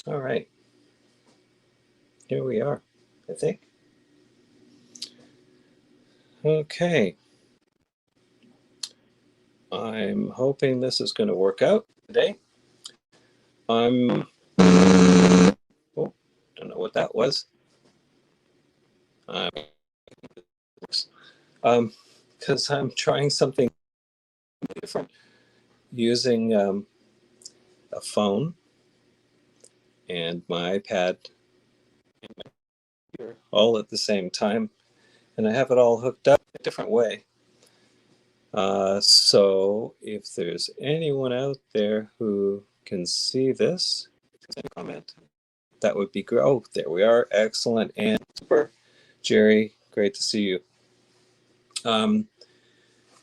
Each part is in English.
All right, here we are, I think. Okay, I'm hoping this is going to work out today. I'm, oh, don't know what that was. Because I'm trying something different using a phone and my iPad and my computer all at the same time, and I have it all hooked up a different way. So if there's anyone out there who can see this, comment. That would be great. Oh, there we are. Excellent. And super. Jerry, great to see you. Um,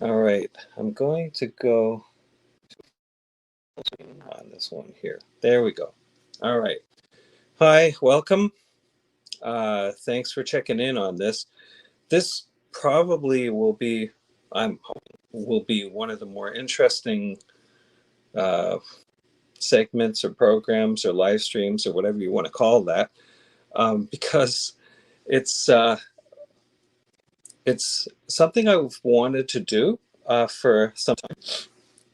all right. I'm going to go on this one here. There we go. All right. Hi, welcome. Thanks for checking in on this. This probably will be, I'm hoping, will be one of the more interesting uh, segments or programs or live streams or whatever you want to call that, because it's uh, it's something I've wanted to do for some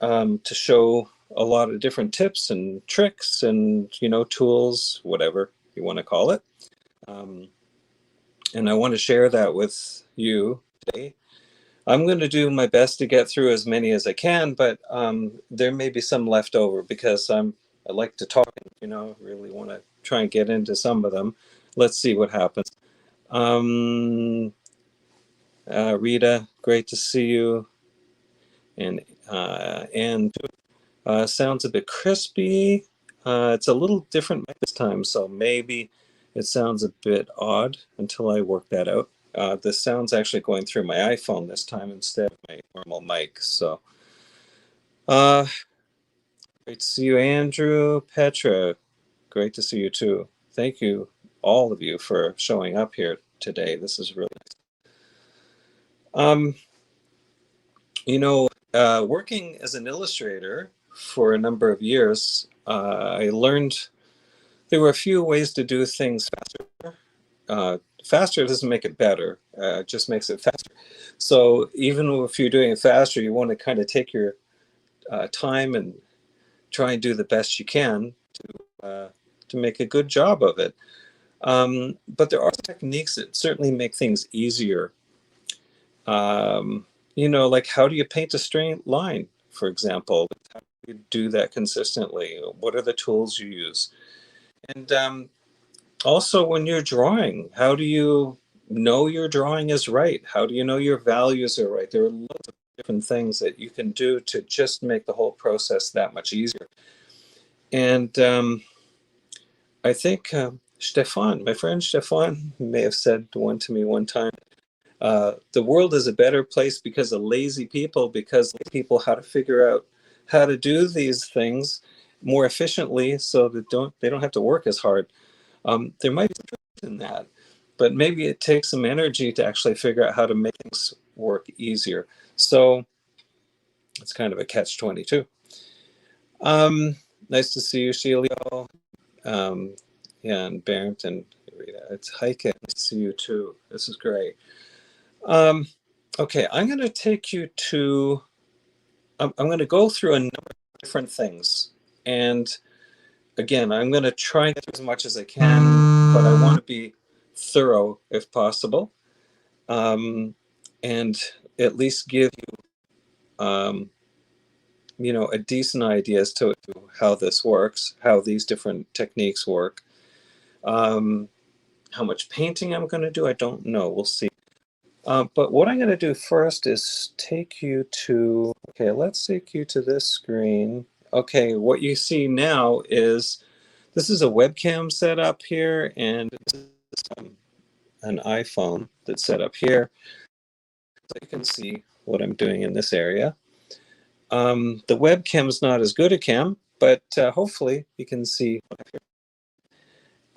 time, to show a lot of different tips and tricks and tools, whatever you want to call it, um, and I want to share that with you today. I'm going to do my best to get through as many as I can, but there may be some left over because I like to talk, really want to try and get into some of them. Let's see what happens. Um, Rita, great to see you. And sounds a bit crispy. It's a little different this time, so maybe it sounds a bit odd until I work that out. The sound's actually going through my iPhone this time instead of my normal mic. So, uh, great to see you, Andrew, Petra. Great to see you too. Thank you, all of you, for showing up here today. This is really nice. Um, working as an illustrator for a number of years, I learned there were a few ways to do things faster. Faster doesn't make it better, it just makes it faster. So even if you're doing it faster, you want to kind of take your time and try and do the best you can to make a good job of it. But there are techniques that certainly make things easier. Like how do you paint a straight line, for example? How do you do that consistently? What are the tools you use? And also, when you're drawing, how do you know your drawing is right? How do you know your values are right? There are lots of different things that you can do to just make the whole process that much easier. And I think Stefan, my friend Stefan, may have said one to me one time, the world is a better place because of lazy people, because people how to figure out how to do these things more efficiently so that they don't have to work as hard. There might be some truth in that, but maybe it takes some energy to actually figure out how to make things work easier. So it's kind of a catch-22. Nice to see you, Sheila. Um, yeah, and Barrington, Rita. It's Heike. Nice to see you too. This is great. Okay, I'm going to take you to, I'm going to go through a number of different things. And again, I'm going to try and get as much as I can, but I want to be thorough if possible, and at least give you, a decent idea as to how this works, how these different techniques work. How much painting I'm going to do, I don't know. We'll see. But what I'm going to do first is take you to, okay, let's take you to this screen. Okay, what you see now is, this is a webcam set up here, and an iPhone that's set up here. So you can see what I'm doing in this area. The webcam is not as good a cam, but hopefully you can see.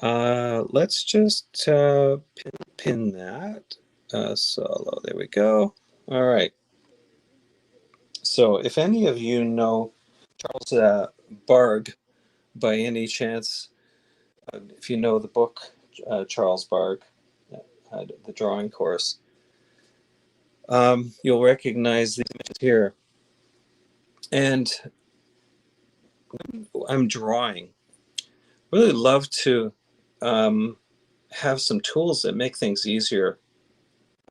Let's just pin that. Solo, there we go. All right. So if any of you know Charles Barg by any chance, If you know the book, Charles Barg, the drawing course, you'll recognize these images here. And I'm drawing. Really love to have some tools that make things easier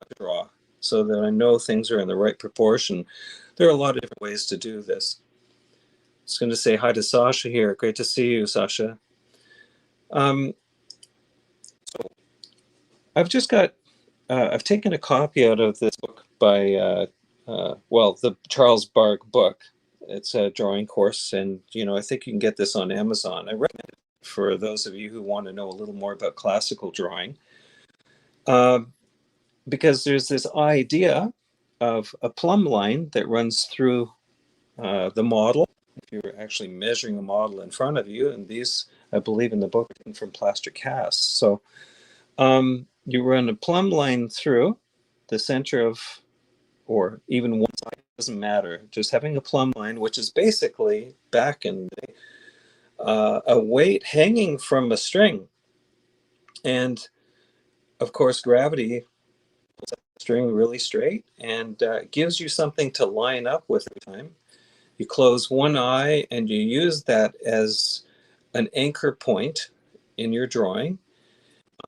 to draw so that I know things are in the right proportion. There are a lot of different ways to do this. Just going to say hi to Sasha here. Great to see you, Sasha. So I've just got, I've taken a copy out of this book by, well, the Charles Barg book. It's a drawing course, and I think you can get this on Amazon. I recommend it for those of you who want to know a little more about classical drawing, because there's this idea of a plumb line that runs through the model. If you're actually measuring a model in front of you, and these, I believe in the book, are from plaster casts. So you run a plumb line through the center of, or even one side, doesn't matter. Just having a plumb line, which is basically back in a weight hanging from a string. And of course, gravity pulls that string really straight and gives you something to line up with every time. You close one eye and you use that as an anchor point in your drawing.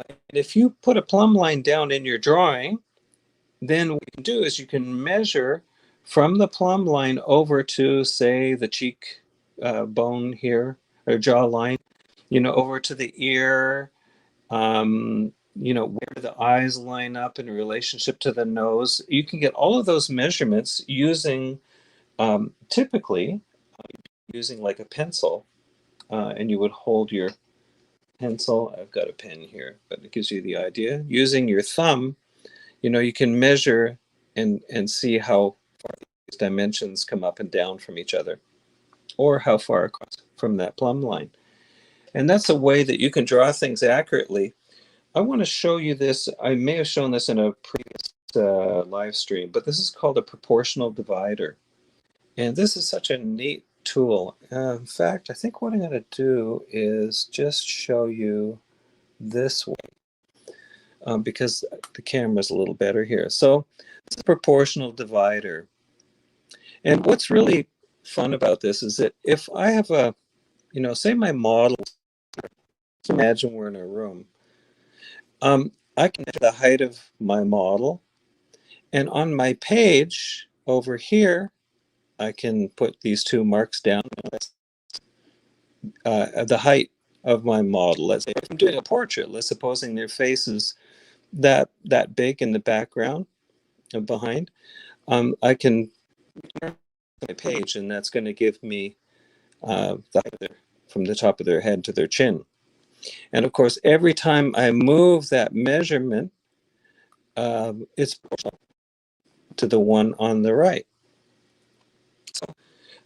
And if you put a plumb line down in your drawing, then what you can do is you can measure from the plumb line over to, say, the cheek bone here, or jawline, over to the ear, where the eyes line up in relationship to the nose. You can get all of those measurements using, typically, using like a pencil, and you would hold your pencil. I've got a pen here, but it gives you the idea. Using your thumb, you can measure and see how far these dimensions come up and down from each other, or how far across from that plumb line. And that's a way that you can draw things accurately. I want to show you this. I may have shown this in a previous live stream, but this is called a proportional divider. And this is such a neat tool. In fact, I think what I'm going to do is just show you this way, because the camera's a little better here. So this is a proportional divider. And what's really fun about this is that if I have a, say my model, imagine we're in a room, I can measure the height of my model. And on my page over here, I can put these two marks down, the height of my model. Let's say if I'm doing a portrait, let's supposing their face is that big in the background and behind, I can mark my page, and that's going to give me the height from the top of their head to their chin. And of course, every time I move that measurement, it's proportional to the one on the right. So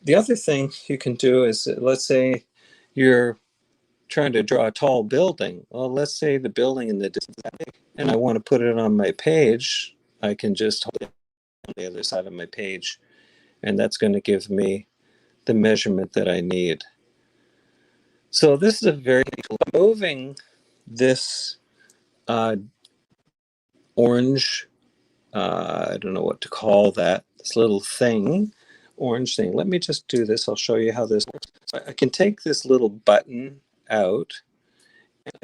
the other thing you can do is, let's say you're trying to draw a tall building. Well, let's say the building in the distance, and I want to put it on my page. I can just hold it on the other side of my page, and that's going to give me the measurement that I need. So this is a very moving this orange, I don't know what to call that, this little thing, orange thing. Let me just do this. I'll show you how this works. So I can take this little button out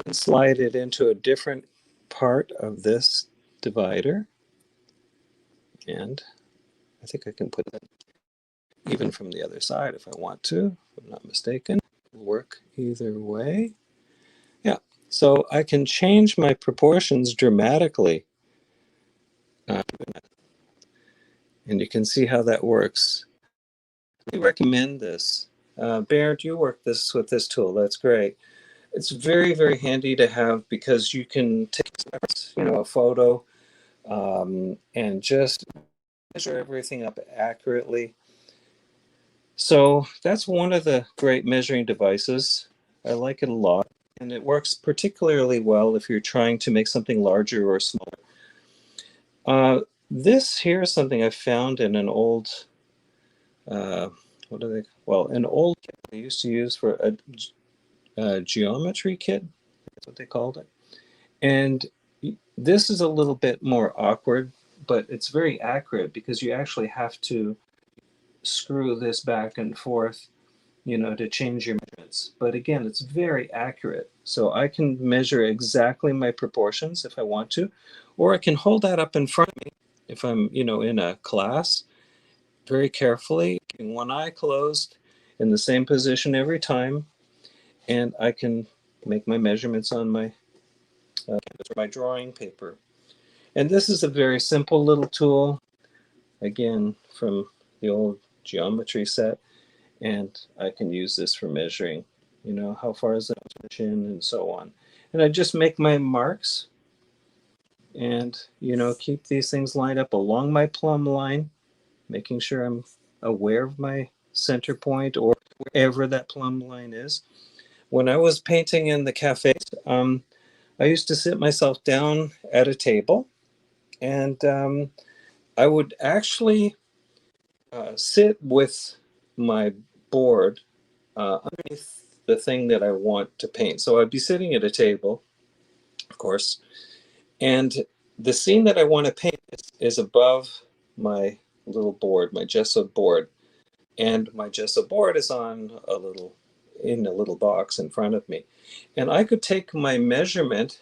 and slide it into a different part of this divider. And I think I can put that even from the other side if I want to, if I'm not mistaken. It'll work either way. Yeah, so I can change my proportions dramatically. And you can see how that works. I recommend this. Baird, you work this with this tool. That's great. It's very, very handy to have because you can take a photo and just measure everything up accurately. So that's one of the great measuring devices. I like it a lot. And it works particularly well if you're trying to make something larger or smaller. This here is something I found in an old, an old kit I used to use for a geometry kit. That's what they called it. And this is a little bit more awkward, but it's very accurate because you actually have to screw this back and forth, to change your measurements. But again, it's very accurate. So I can measure exactly my proportions if I want to, or I can hold that up in front of me if I'm, in a class, very carefully, keeping one eye closed in the same position every time, and I can make my measurements on my drawing paper. And this is a very simple little tool, again, from the old geometry set. And I can use this for measuring, how far is it to the chin and so on. And I just make my marks and, keep these things lined up along my plumb line, making sure I'm aware of my center point or wherever that plumb line is. When I was painting in the cafes, I used to sit myself down at a table, and I would actually sit with my board underneath the thing that I want to paint. So I'd be sitting at a table, of course, and the scene that I want to paint is above my little board, my gesso board. And my gesso board is in a little box in front of me. And I could take my measurement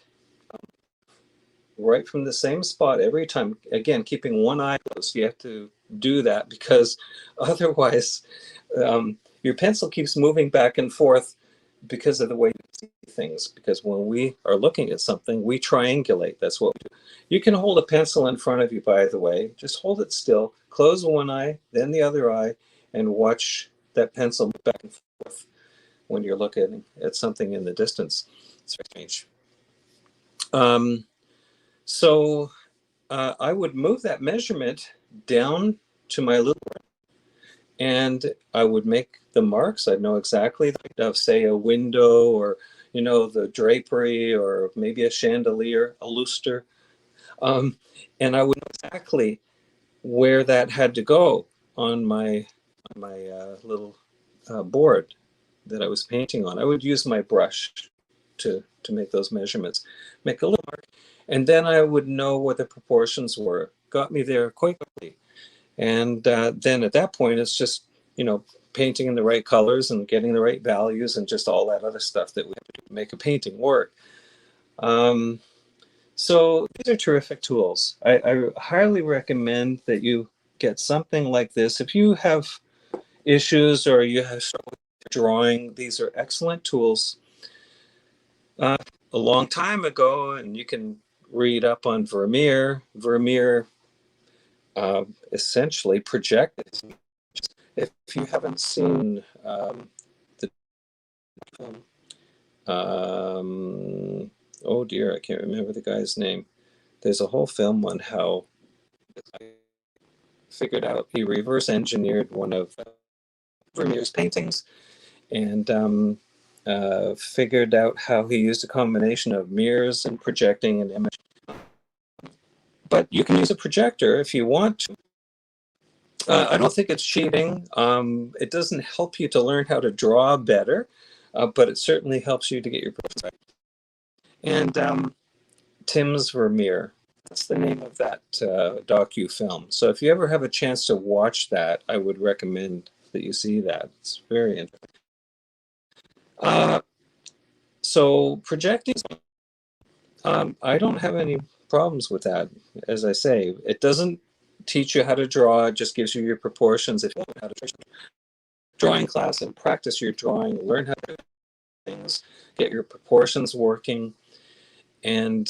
right from the same spot every time. Again, keeping one eye closed. You have to do that because otherwise your pencil keeps moving back and forth because of the way you see things. Because when we are looking at something, we triangulate. That's what we do. You can hold a pencil in front of you, by the way. Just hold it still, close one eye, then the other eye, and watch that pencil move back and forth when you're looking at something in the distance. It's very strange. So I would move that measurement down to my little, and I would make the marks. I'd know exactly of, say, a window or, the drapery or maybe a chandelier, a lustre. And I would know exactly where that had to go on my little board that I was painting on. I would use my brush to make those measurements, make a little mark, and then I would know what the proportions were. Got me there quite quickly. And then at that point, it's just, painting in the right colors and getting the right values and just all that other stuff that we have to do to make a painting work. So these are terrific tools. I highly recommend that you get something like this. If you have issues or you have struggled with drawing, these are excellent tools. A long time ago, and you can read up on Vermeer. Vermeer essentially projected. If you haven't seen the film, oh dear, I can't remember the guy's name. There's a whole film on how he reverse engineered one of Vermeer's paintings and figured out how he used a combination of mirrors and projecting an image. But you can use a projector if you want to. I don't think it's cheating. It doesn't help you to learn how to draw better, but it certainly helps you to get your pictures right. And Tim's Vermeer, that's the name of that docu-film. So if you ever have a chance to watch that, I would recommend that you see that. It's very interesting. So projecting, I don't have any problems with that. As I say, it doesn't teach you how to draw. It just gives you your proportions. If you learn how to drawing class and practice your drawing, learn how to do things, get your proportions working, and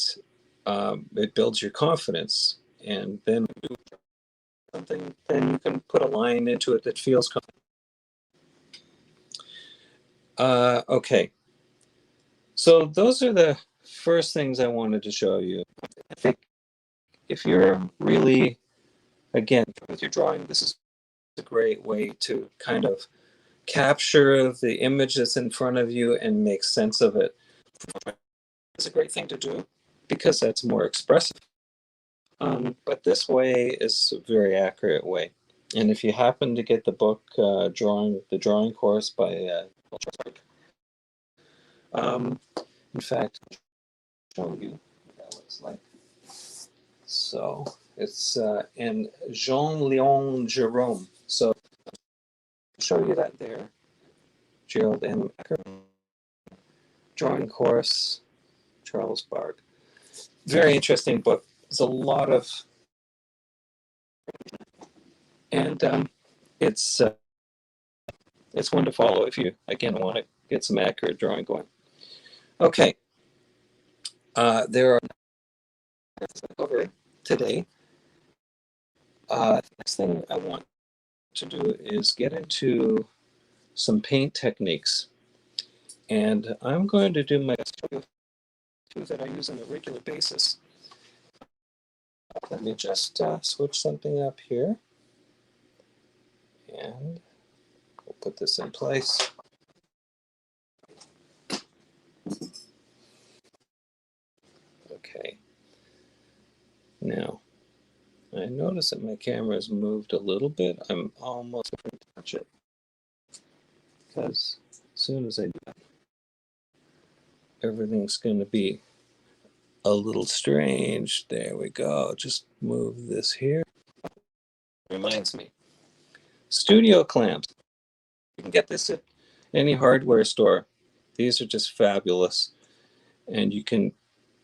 it builds your confidence. And then when you do something, then you can put a line into it that feels confident. Okay. So those are the first things I wanted to show you. I think if you're really, again, with your drawing, this is a great way to kind of capture the image that's in front of you and make sense of it. It's a great thing to do because that's more expressive. But this way is a very accurate way. And if you happen to get the book the drawing course by um, In fact, I'll show you what that looks like. So it's in Jean-Léon Jerome. So I'll show you that there. Gerald M. Ecker, drawing course, Charles Bard. Very interesting book. There's a lot of, and it's one to follow if you again want to get some accurate drawing going. Okay, there are over today. The next thing I want to do is get into some paint techniques, and I'm going to do my two that I use on a regular basis. Let me just switch something up here, and we'll put this in place. Okay. Now, I notice that my camera has moved a little bit. I'm almost going to touch it, because as soon as I do that, everything's going to be a little strange. There we go. Just move this here. Reminds me. Studio clamps. You can get this at any hardware store. These are just fabulous. And you can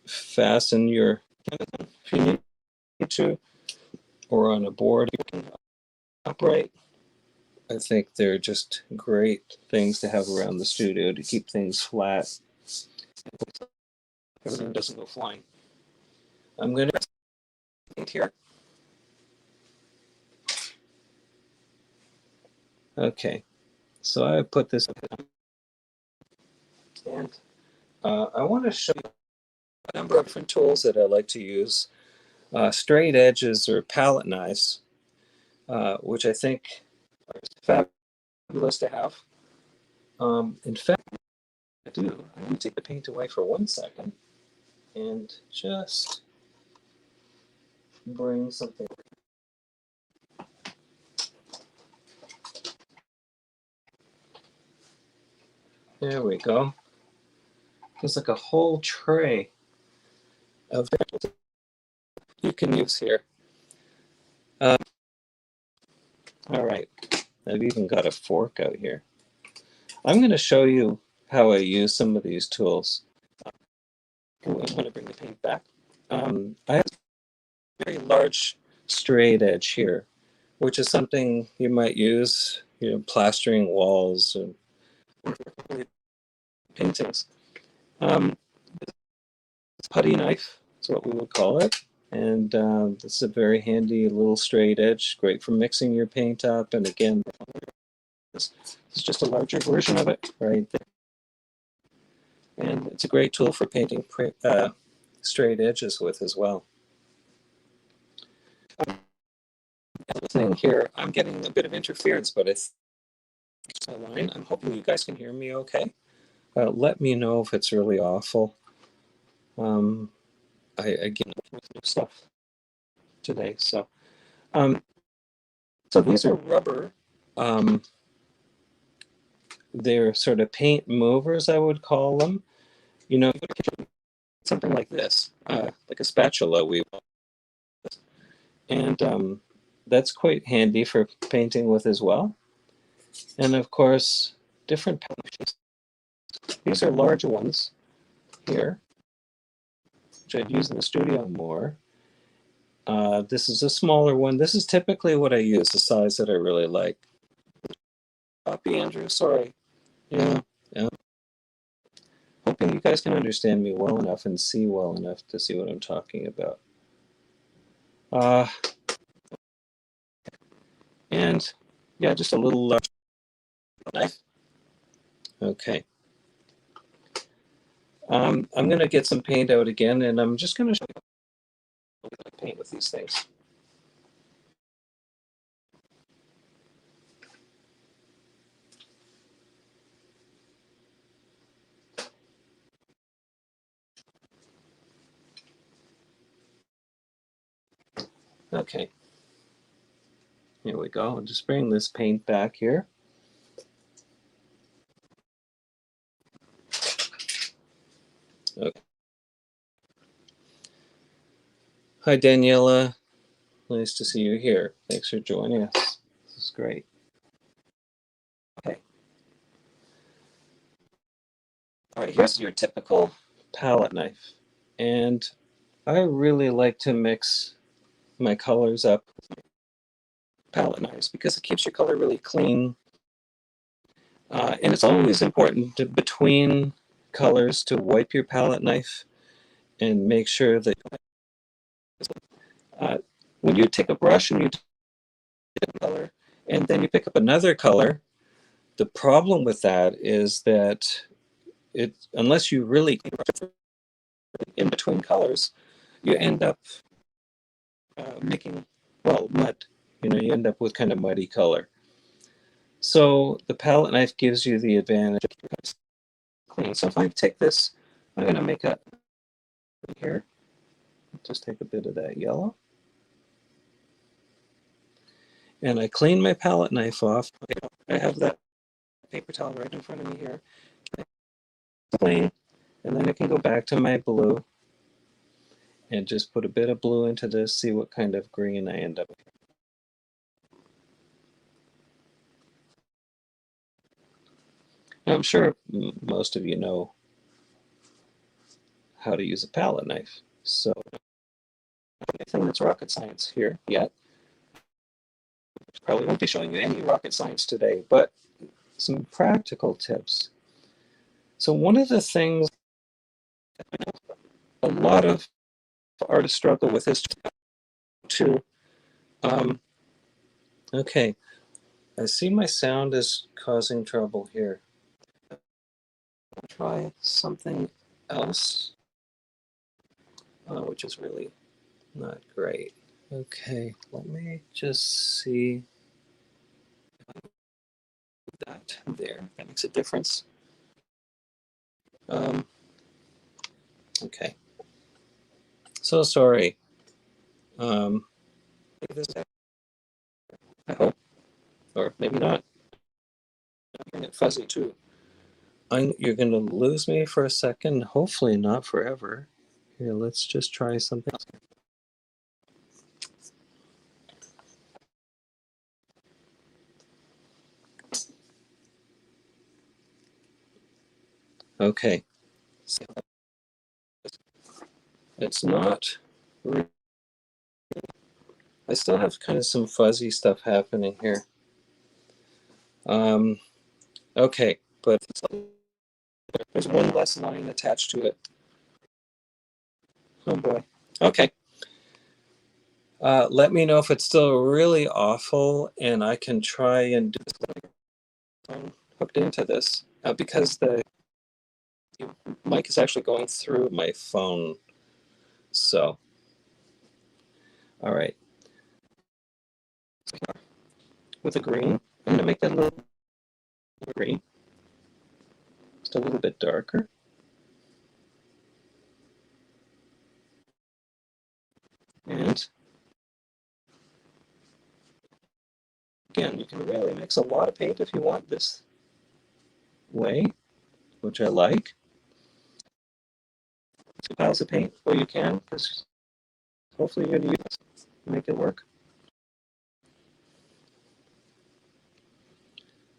fasten your if you need to, or on a board upright. I think they're just great things to have around the studio to keep things flat. Everything doesn't go flying. I'm going to paint here. Okay, so I put this and I want to show you a number of different tools that I like to use. Straight edges or palette knives, which I think are fabulous to have. In fact, I do. I'm going to take the paint away for 1 second and just bring something. There we go. There's like a whole tray of you can use here. All right, I've even got a fork out here. I'm going to show you how I use some of these tools. I'm going to bring the paint back. I have a very large straight edge here, which is something you might use, plastering walls and paintings. Putty knife is what we would call it. And this is a very handy little straight edge, great for mixing your paint up. And again, this is just a larger version of it right there. And it's a great tool for painting straight edges with as well. Listening here, I'm getting a bit of interference, but it's my line. I'm hoping you guys can hear me okay. Let me know if it's really awful. Again, new stuff today. So these are rubber. They're sort of paint movers, I would call them. Something like this, like a spatula and that's quite handy for painting with as well. And of course, different paintings. These are larger ones here, which I'd use in the studio more. This is a smaller one. This is typically what I use, the size that I really like. Copy, Andrew, sorry. Yeah. Hoping you guys can understand me well enough and see well enough to see what I'm talking about. And yeah, just a little knife. Okay. I'm going to get some paint out again, and I'm just going to show you how to paint with these things. Okay. Here we go. I'll just bring this paint back here. Okay. Hi, Daniela. Nice to see you here. Thanks for joining us. This is great. Okay. All right, here's your typical palette knife. And I really like to mix my colors up with palette knives because it keeps your color really clean. And it's always important to, between colors, to wipe your palette knife and make sure that uh, when you take a brush and you take a color and then you pick up another color, the problem with that is that it, unless you really in between colors, you end up making, well, mud. You know, you end up with kind of muddy color. So the palette knife gives you the advantage of clean. So if I take this, I'm going to make a here. Just take a bit of that yellow. And I clean my palette knife off. I have that paper towel right in front of me here. Clean. And then I can go back to my blue and just put a bit of blue into this, see what kind of green I end up with. Now, I'm sure most of you know how to use a palette knife. So anything that's rocket science here yet. Probably won't be showing you any rocket science today, but some practical tips. So one of the things a lot of artists struggle with is to, okay, I see my sound is causing trouble here. I'll try something else, which is really not great. Okay, let me just see that there. That makes a difference. Okay. So sorry. I hope, or maybe not. I'm getting it fuzzy too. You're going to lose me for a second. Hopefully not forever. Here, let's just try something else. Okay. So it's not. I still have kind of some fuzzy stuff happening here. Okay, but there's one less line attached to it. Oh boy. Okay. Let me know if it's still really awful, and I can try and do this hooked into this because the mic is actually going through my phone. So, all right. With a green, I'm going to make that a little green, just a little bit darker. And again, you can really mix a lot of paint if you want this way, which I like. 2 piles of paint, or you can, because hopefully you're going to use it, make it work.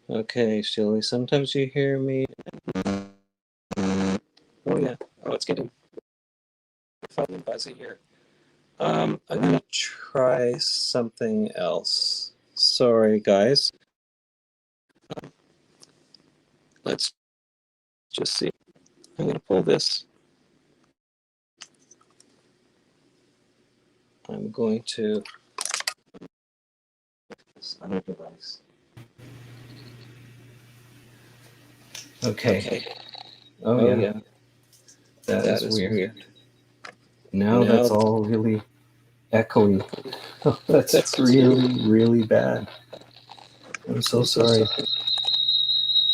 Okay, Shirley, sometimes you hear me. Oh yeah, oh, it's getting fun and buzzy here. I'm going to try something else. Sorry, guys. Let's just see. I'm going to pull this. I'm going to this other device. Okay. Oh yeah. That is weird. Now that's all really echoey. Oh, that's really, really bad. I'm so sorry.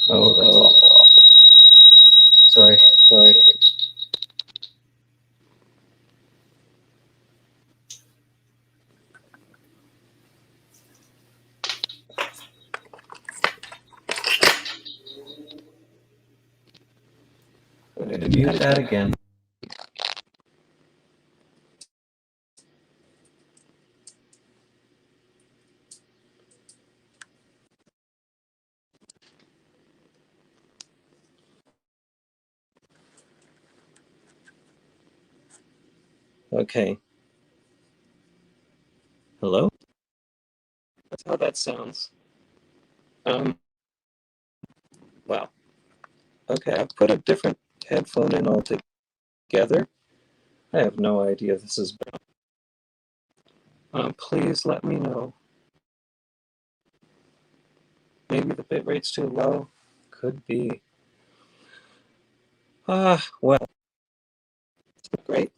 Oh, that's awful. Sorry. I'm going to mute that again. Okay. Hello? That's how that sounds. Um, wow. Okay, I've put a different headphone in altogether. I have no idea this is bad. Please let me know. Maybe the bit rate's too low. Could be. Well, great.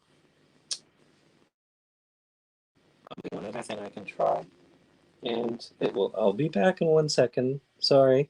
I'm doing everything I can try. And I'll be back in 1 second. Sorry.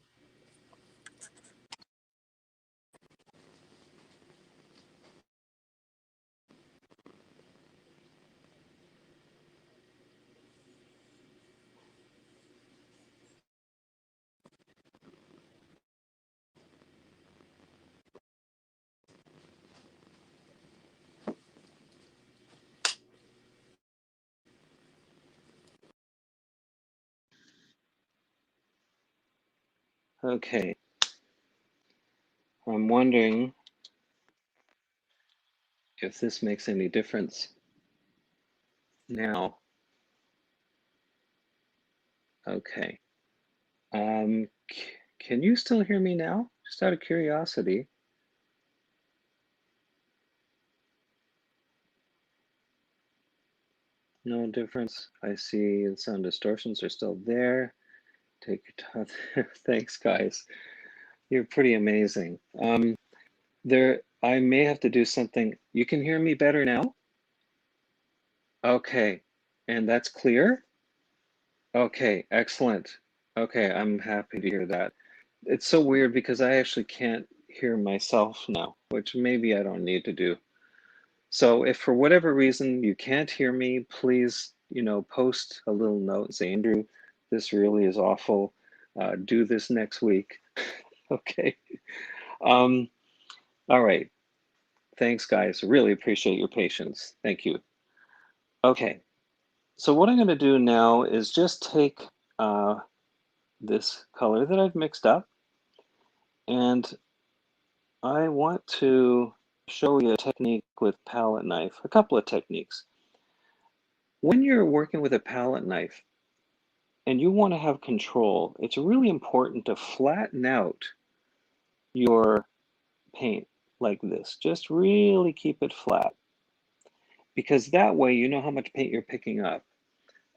Okay. I'm wondering if this makes any difference now. Okay. Can you still hear me now? Just out of curiosity. No difference. I see the sound distortions are still there. Take your time. Thanks, guys. You're pretty amazing. I may have to do something. You can hear me better now? Okay. And that's clear? Okay, excellent. Okay, I'm happy to hear that. It's so weird because I actually can't hear myself now, which maybe I don't need to do. So if for whatever reason you can't hear me, please, post a little note, say, Andrew, this really is awful. Do this next week. Okay. Um, all right. Thanks, guys. Really appreciate your patience. Thank you. Okay. So what I'm going to do now is just take this color that I've mixed up, and I want to show you a technique with palette knife, a couple of techniques. When you're working with a palette knife and you want to have control, it's really important to flatten out your paint like this. Just really keep it flat, because that way you know how much paint you're picking up.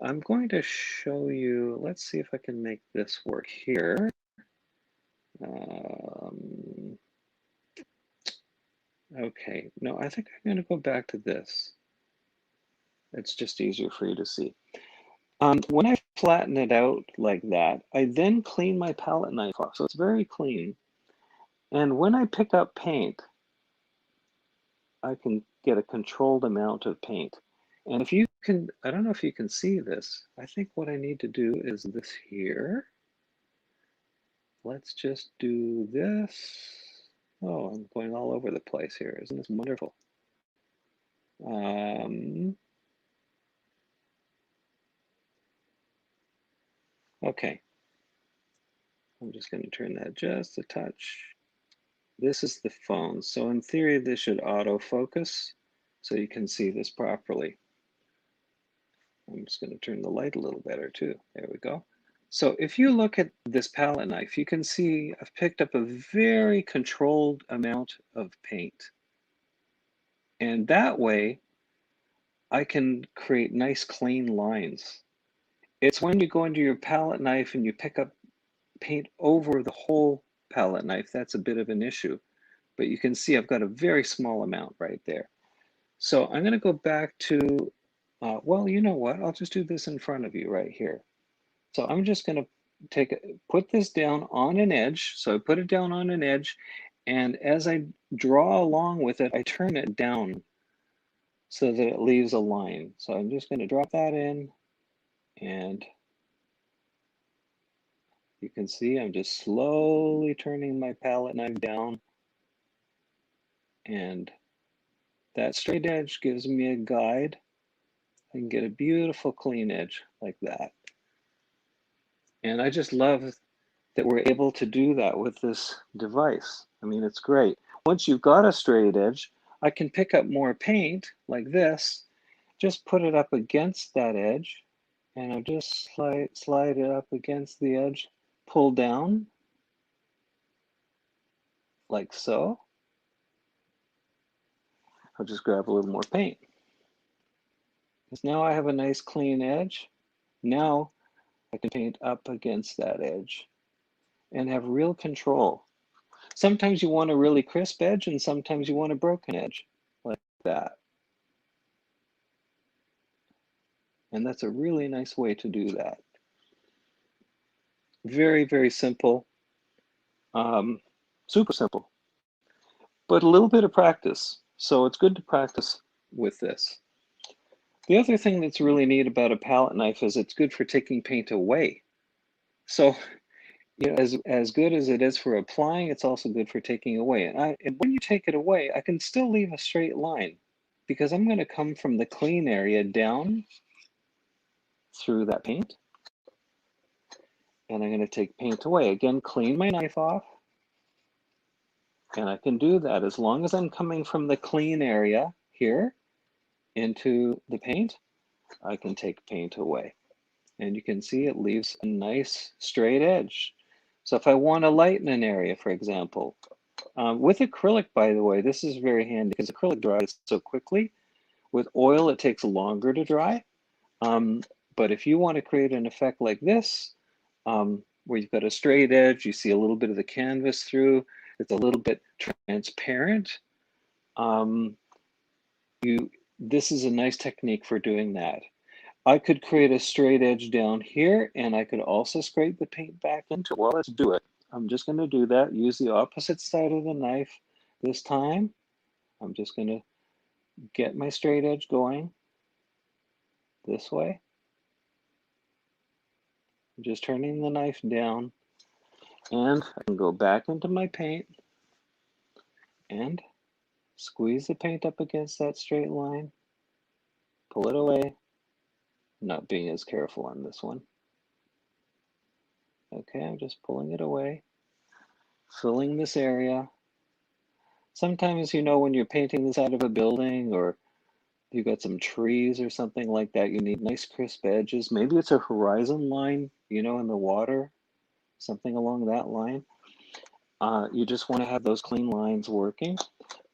I'm going to show you, let's see if I can make this work here. Okay, no, I think I'm going to go back to this. It's just easier for you to see. When I flatten it out like that, I then clean my palette knife off, so it's very clean. And when I pick up paint, I can get a controlled amount of paint. And if you can, I don't know if you can see this. I think what I need to do is this here. Let's just do this. Oh, I'm going all over the place here. Isn't this wonderful? Okay. I'm just going to turn that just a touch. This is the phone. So in theory, this should autofocus so you can see this properly. I'm just going to turn the light a little better too. There we go. So if you look at this palette knife, you can see I've picked up a very controlled amount of paint. And that way, I can create nice clean lines. It's when you go into your palette knife and you pick up paint over the whole palette knife, that's a bit of an issue. But you can see I've got a very small amount right there. So I'm going to go back to, well, you know what? I'll just do this in front of you right here. So I'm just going to put this down on an edge. So I put it down on an edge, and as I draw along with it, I turn it down so that it leaves a line. So I'm just going to drop that in, and you can see I'm just slowly turning my palette knife down, and that straight edge gives me a guide. I can get a beautiful clean edge like that. And I just love that we're able to do that with this device. I mean, it's great. Once you've got a straight edge, I can pick up more paint like this, just put it up against that edge, and I'll just slide it up against the edge, pull down, like so. I'll just grab a little more paint. Because now I have a nice clean edge. Now I can paint up against that edge and have real control. Sometimes you want a really crisp edge and sometimes you want a broken edge, like that. And that's a really nice way to do that. Very, very simple. Super simple. But a little bit of practice. So it's good to practice with this. The other thing that's really neat about a palette knife is it's good for taking paint away. So, you know, as good as it is for applying, it's also good for taking away. And when you take it away, I can still leave a straight line because I'm going to come from the clean area down through that paint. And I'm going to take paint away. Again, clean my knife off. And I can do that as long as I'm coming from the clean area here into the paint, I can take paint away. And you can see it leaves a nice straight edge. So if I want to lighten an area, for example, with acrylic, by the way, this is very handy because acrylic dries so quickly. With oil, it takes longer to dry. But if you want to create an effect like this, where you've got a straight edge, you see a little bit of the canvas through, it's a little bit transparent. This is a nice technique for doing that. I could create a straight edge down here, and I could also scrape the paint back into it. Well, let's do it. I'm just going to do that. Use the opposite side of the knife this time. I'm just going to get my straight edge going this way. I'm just turning the knife down, and I can go back into my paint and squeeze the paint up against that straight line, pull it away. Not being as careful on this one. Okay, I'm just pulling it away, filling this area. Sometimes, you know, when you're painting the side of a building or you've got some trees or something like that, you need nice crisp edges. Maybe it's a horizon line, you know, in the water, something along that line. You just want to have those clean lines working.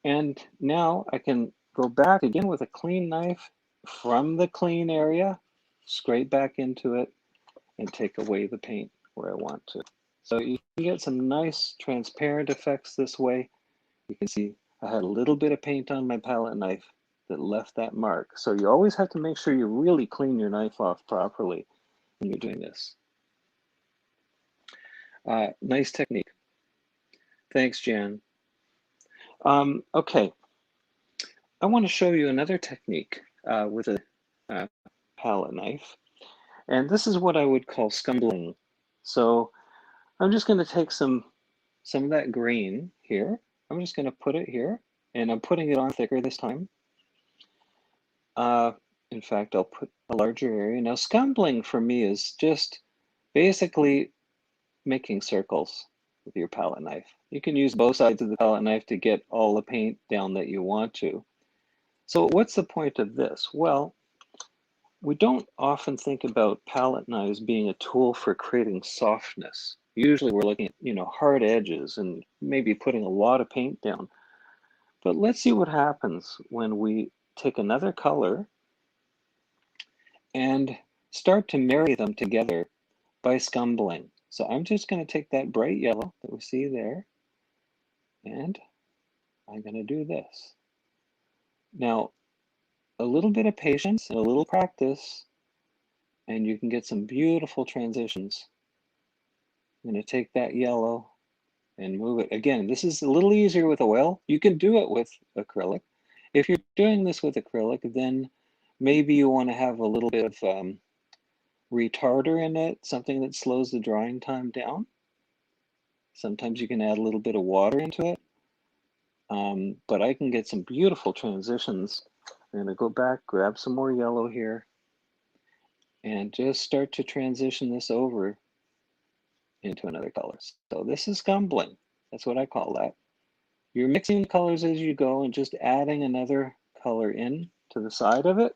And now I can go back again with a clean knife from the clean area, scrape back into it, and take away the paint where I want to. So you can get some nice transparent effects this way. You can see I had a little bit of paint on my palette knife that left that mark. So you always have to make sure you really clean your knife off properly when you're doing this. Nice technique. Thanks, Jan. Okay, I want to show you another technique with a palette knife. And this is what I would call scumbling. So I'm just going to take some of that green here. I'm just going to put it here, and I'm putting it on thicker this time. In fact, I'll put a larger area. Now, scumbling for me is just basically making circles with your palette knife. You can use both sides of the palette knife to get all the paint down that you want to. So what's the point of this? Well, we don't often think about palette knives being a tool for creating softness. Usually we're looking at, you know, hard edges and maybe putting a lot of paint down. But let's see what happens when we take another color and start to marry them together by scumbling. So I'm just going to take that bright yellow that we see there, and I'm going to do this. Now, a little bit of patience and a little practice, and you can get some beautiful transitions. I'm going to take that yellow and move it. Again, this is a little easier with oil. You can do it with acrylic. If you're doing this with acrylic, then maybe you want to have a little bit of retarder in it, something that slows the drying time down. Sometimes you can add a little bit of water into it. But I can get some beautiful transitions. I'm going to go back, grab some more yellow here, and just start to transition this over into another color. So this is scumbling. That's what I call that. You're mixing colors as you go and just adding another color in to the side of it.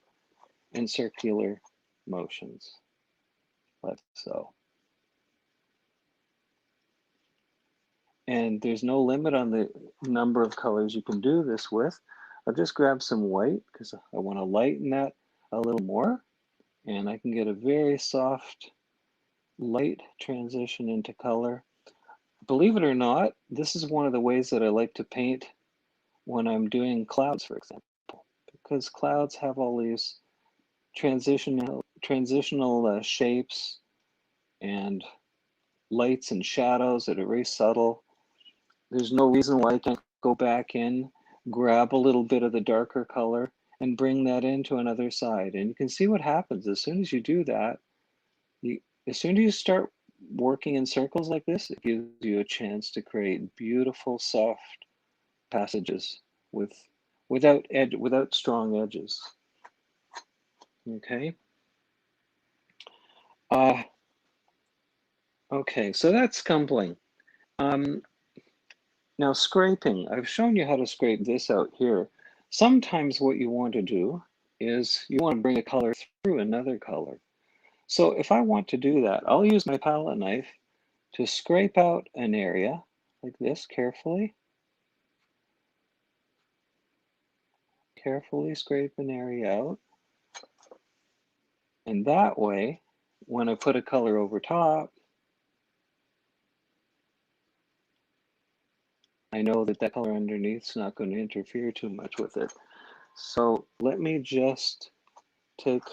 in circular motions, like so. And there's no limit on the number of colors you can do this with. I'll just grab some white because I want to lighten that a little more. And I can get a very soft, light transition into color. Believe it or not, this is one of the ways that I like to paint when I'm doing clouds, for example, because clouds have all these transitional shapes and lights and shadows that are very subtle. There's no reason why I can't go back in, grab a little bit of the darker color, and bring that into another side. And you can see what happens as soon as you do that. As soon as you start working in circles like this, it gives you a chance to create beautiful, soft passages without strong edges. Okay. Okay, so that's scumbling. Now scraping, I've shown you how to scrape this out here. Sometimes what you want to do is you want to bring a color through another color. So if I want to do that, I'll use my palette knife to scrape out an area like this carefully. Carefully scrape an area out. And that way, when I put a color over top, I know that that color underneath is not going to interfere too much with it. So let me just take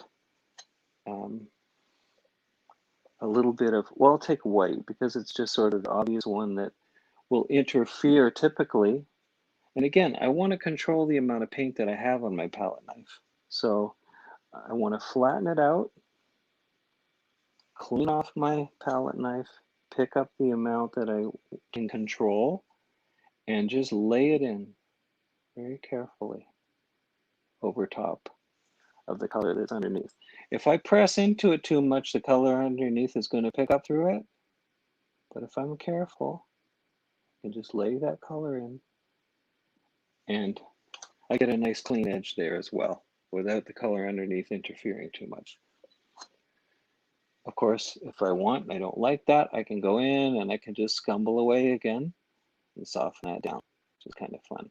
a little bit of, well, I'll take white because it's just sort of the obvious one that will interfere typically. And again, I want to control the amount of paint that I have on my palette knife. So I want to flatten it out, clean off my palette knife, pick up the amount that I can control, and just lay it in very carefully over top of the color that's underneath. If I press into it too much, the color underneath is going to pick up through it. But if I'm careful, I can just lay that color in, and I get a nice clean edge there as well, without the color underneath interfering too much. Of course, if I want, and I don't like that, I can go in and I can just scumble away again and soften that down, which is kind of fun.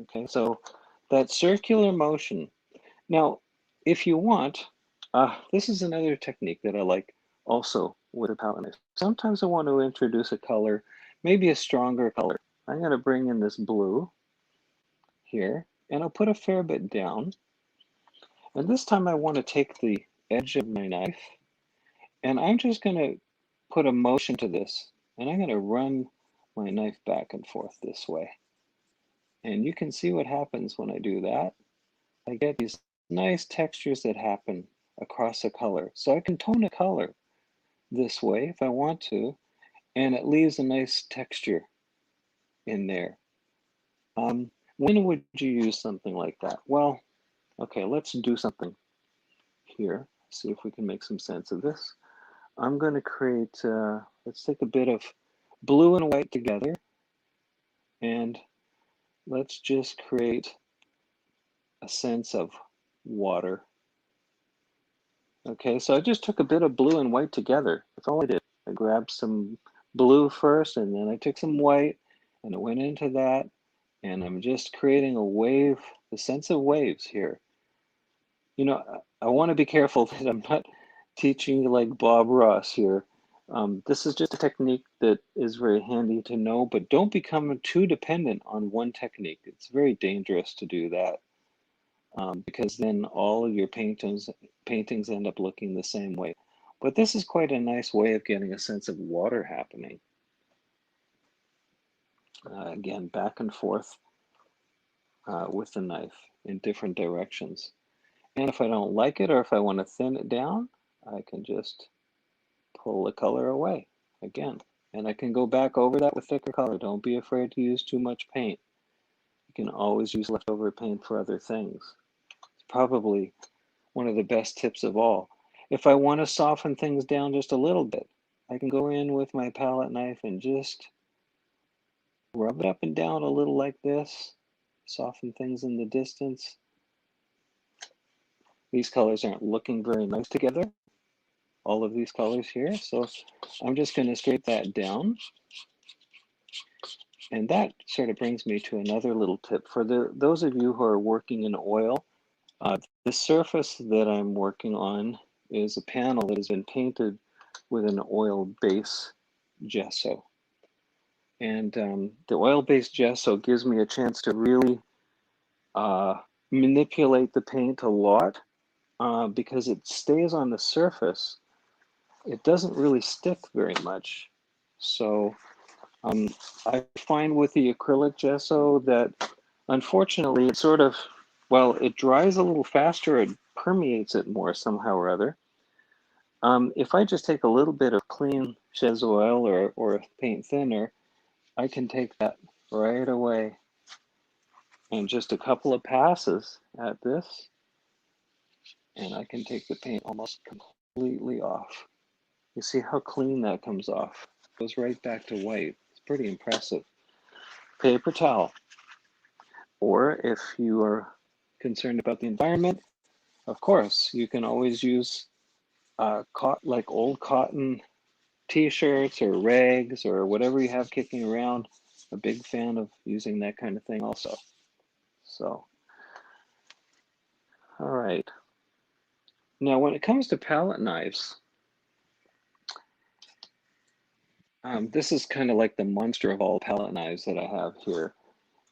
Okay, so that circular motion. Now, if you want, this is another technique that I like also with a palette knife. Sometimes I want to introduce a color, maybe a stronger color. I'm going to bring in this blue here, and I'll put a fair bit down. And this time I want to take the edge of my knife, and I'm just going to put a motion to this, and I'm going to run my knife back and forth this way. And you can see what happens when I do that. I get these nice textures that happen across a color. So I can tone a color this way if I want to, and it leaves a nice texture in there. When would you use something like that? Well, okay, let's do something here. See if we can make some sense of this. I'm going to create, let's take a bit of blue and white together, and let's just create a sense of water. Okay, so I just took a bit of blue and white together. That's all I did. I grabbed some blue first, and then I took some white, and I went into that, and I'm just creating a wave, the sense of waves here. You know, I want to be careful that I'm not teaching you like Bob Ross here. This is just a technique that is very handy to know, but don't become too dependent on one technique. It's very dangerous to do that. Because then all of your paintings end up looking the same way. But this is quite a nice way of getting a sense of water happening. Again, back and forth with the knife in different directions. And if I don't like it, or if I want to thin it down, I can just pull the color away again. And I can go back over that with thicker color. Don't be afraid to use too much paint. You can always use leftover paint for other things. It's probably one of the best tips of all. If I want to soften things down just a little bit, I can go in with my palette knife and just rub it up and down a little like this, soften things in the distance, these colors aren't looking very nice together, all of these colors here. So I'm just going to straight that down. And that sort of brings me to another little tip. For those of you who are working in oil, the surface that I'm working on is a panel that has been painted with an oil-based gesso. And the oil-based gesso gives me a chance to really manipulate the paint a lot because it stays on the surface. It doesn't really stick very much. So I find with the acrylic gesso that unfortunately it sort of, well, it dries a little faster, it permeates it more somehow or other. If I just take a little bit of clean Chez oil or paint thinner, I can take that right away. And just a couple of passes at this, and I can take the paint almost completely off. You see how clean that comes off. It goes right back to white. It's pretty impressive. Paper towel. Or if you are concerned about the environment, of course, you can always use like old cotton t-shirts or rags or whatever you have kicking around. A big fan of using that kind of thing also. So, all right. Now, when it comes to palette knives, this is kind of like the monster of all palette knives that I have here.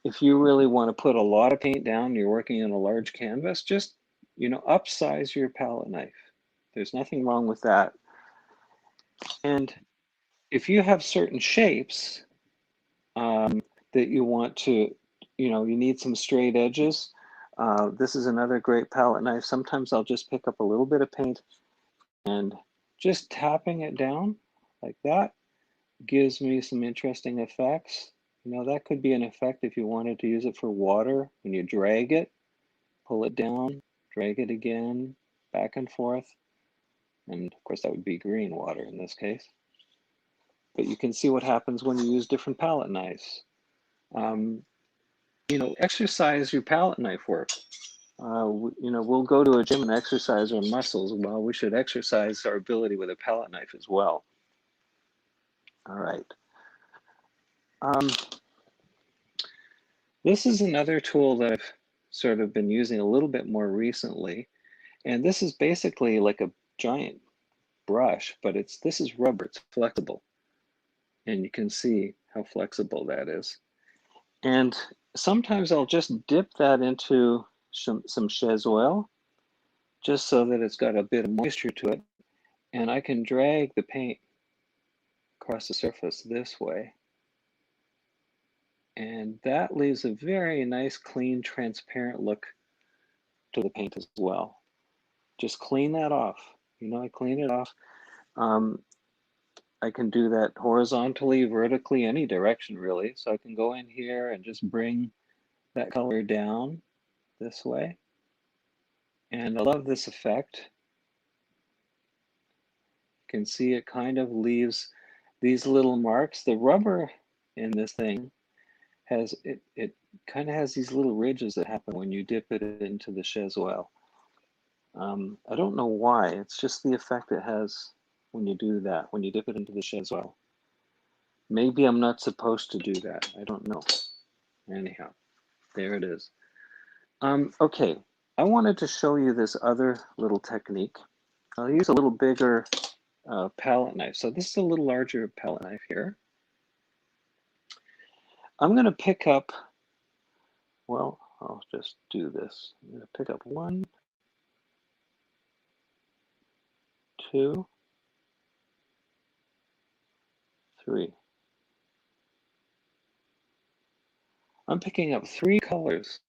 If you really want to put a lot of paint down, you're working on a large canvas, just, upsize your palette knife. There's nothing wrong with that. And if you have certain shapes that you want to, you need some straight edges, this is another great palette knife. Sometimes I'll just pick up a little bit of paint and just tapping it down like that gives me some interesting effects. That could be an effect if you wanted to use it for water. When you drag it, pull it down, drag it again, back and forth. And of course that would be green water in this case. But you can see what happens when you use different palette knives. Exercise your palette knife work. We'll go to a gym and exercise our muscles. Well, we should exercise our ability with a palette knife as well. All right. This is another tool that I've sort of been using a little bit more recently. And this is basically like a giant brush, but this is rubber, it's flexible. And you can see how flexible that is. And sometimes I'll just dip that into some Chez oil, just so that it's got a bit of moisture to it. And I can drag the paint across the surface this way. And that leaves a very nice, clean, transparent look to the paint as well. Just clean that off. I clean it off. I can do that horizontally, vertically, any direction really. So I can go in here and just bring that color down this way. And I love this effect. You can see it kind of leaves these little marks. The rubber in this thing has, it kind of has these little ridges that happen when you dip it into the Chez oil. I don't know why, it's just the effect it has when you do that, when you dip it into the Chez oil. Maybe I'm not supposed to do that, I don't know. Anyhow, there it is. Okay, I wanted to show you this other little technique. I'll use a little bigger palette knife. So this is a little larger palette knife here. I'm going to pick up, well, I'll just do this. I'm going to pick up 1, 2, 3. I'm picking up 3 colors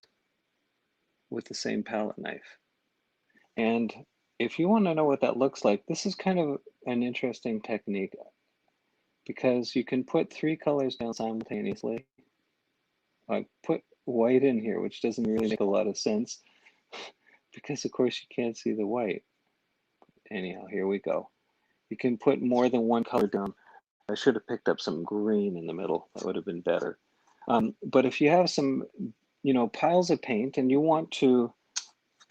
with the same palette knife. And if you want to know what that looks like, this is kind of an interesting technique because you can put 3 colors down simultaneously. I put white in here, which doesn't really make a lot of sense because of course you can't see the white. Anyhow, here we go. You can put more than 1 color down. I should have picked up some green in the middle. That would have been better. But if you have some, piles of paint and you want to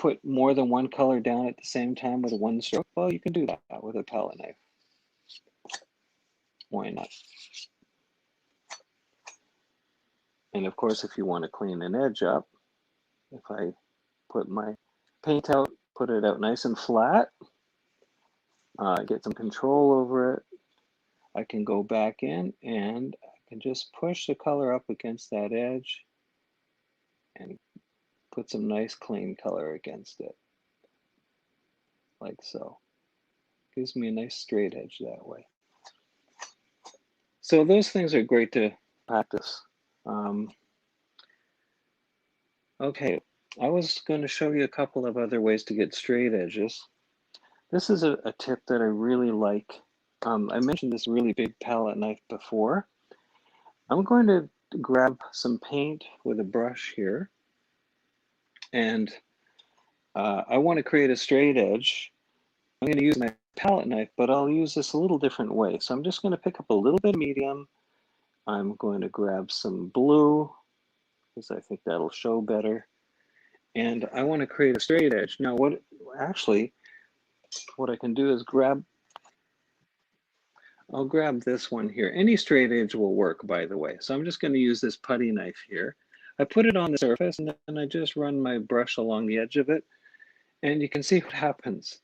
put more than one color down at the same time with one stroke? Well, you can do that with a palette knife. Why not? And of course, if you want to clean an edge up, if I put my paint out, put it out nice and flat, get some control over it, I can go back in and I can just push the color up against that edge and put some nice clean color against it, like so. Gives me a nice straight edge that way. So those things are great to practice. Okay, I was going to show you a couple of other ways to get straight edges. This is a tip that I really like. I mentioned this really big palette knife before. I'm going to grab some paint with a brush here, and I want to create a straight edge. I'm going to use my palette knife, but I'll use this a little different way. So I'm just going to pick up a little bit of medium. I'm going to grab some blue, because I think that'll show better. And I want to create a straight edge. Now, what I can do is I'll grab this one here. Any straight edge will work, by the way. So I'm just going to use this putty knife here. I put it on the surface, and then I just run my brush along the edge of it. And you can see what happens.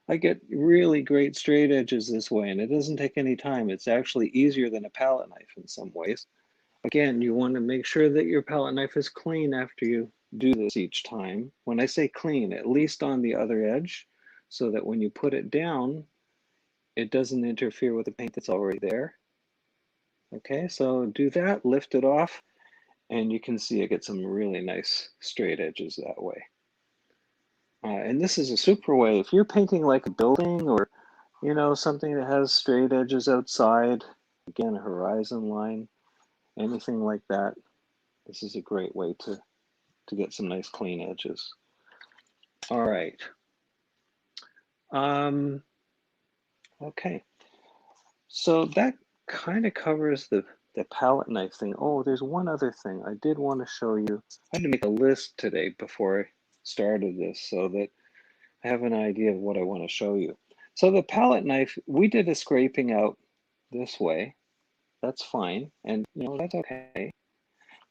I get really great straight edges this way, and it doesn't take any time. It's actually easier than a palette knife in some ways. Again, you want to make sure that your palette knife is clean after you do this each time. When I say clean, at least on the other edge, so that when you put it down, it doesn't interfere with the paint that's already there. Okay, so do that, lift it off, and you can see I get some really nice straight edges that way. And this is a super way. If you're painting like a building or, you know, something that has straight edges outside, again, a horizon line, anything like that, this is a great way to get some nice clean edges. All right. Okay. So that kind of covers the palette knife thing. Oh, there's one other thing I did want to show you. I had to make a list today before I started this so that I have an idea of what I want to show you. So the palette knife, we did a scraping out this way. That's fine, and you know, that's okay.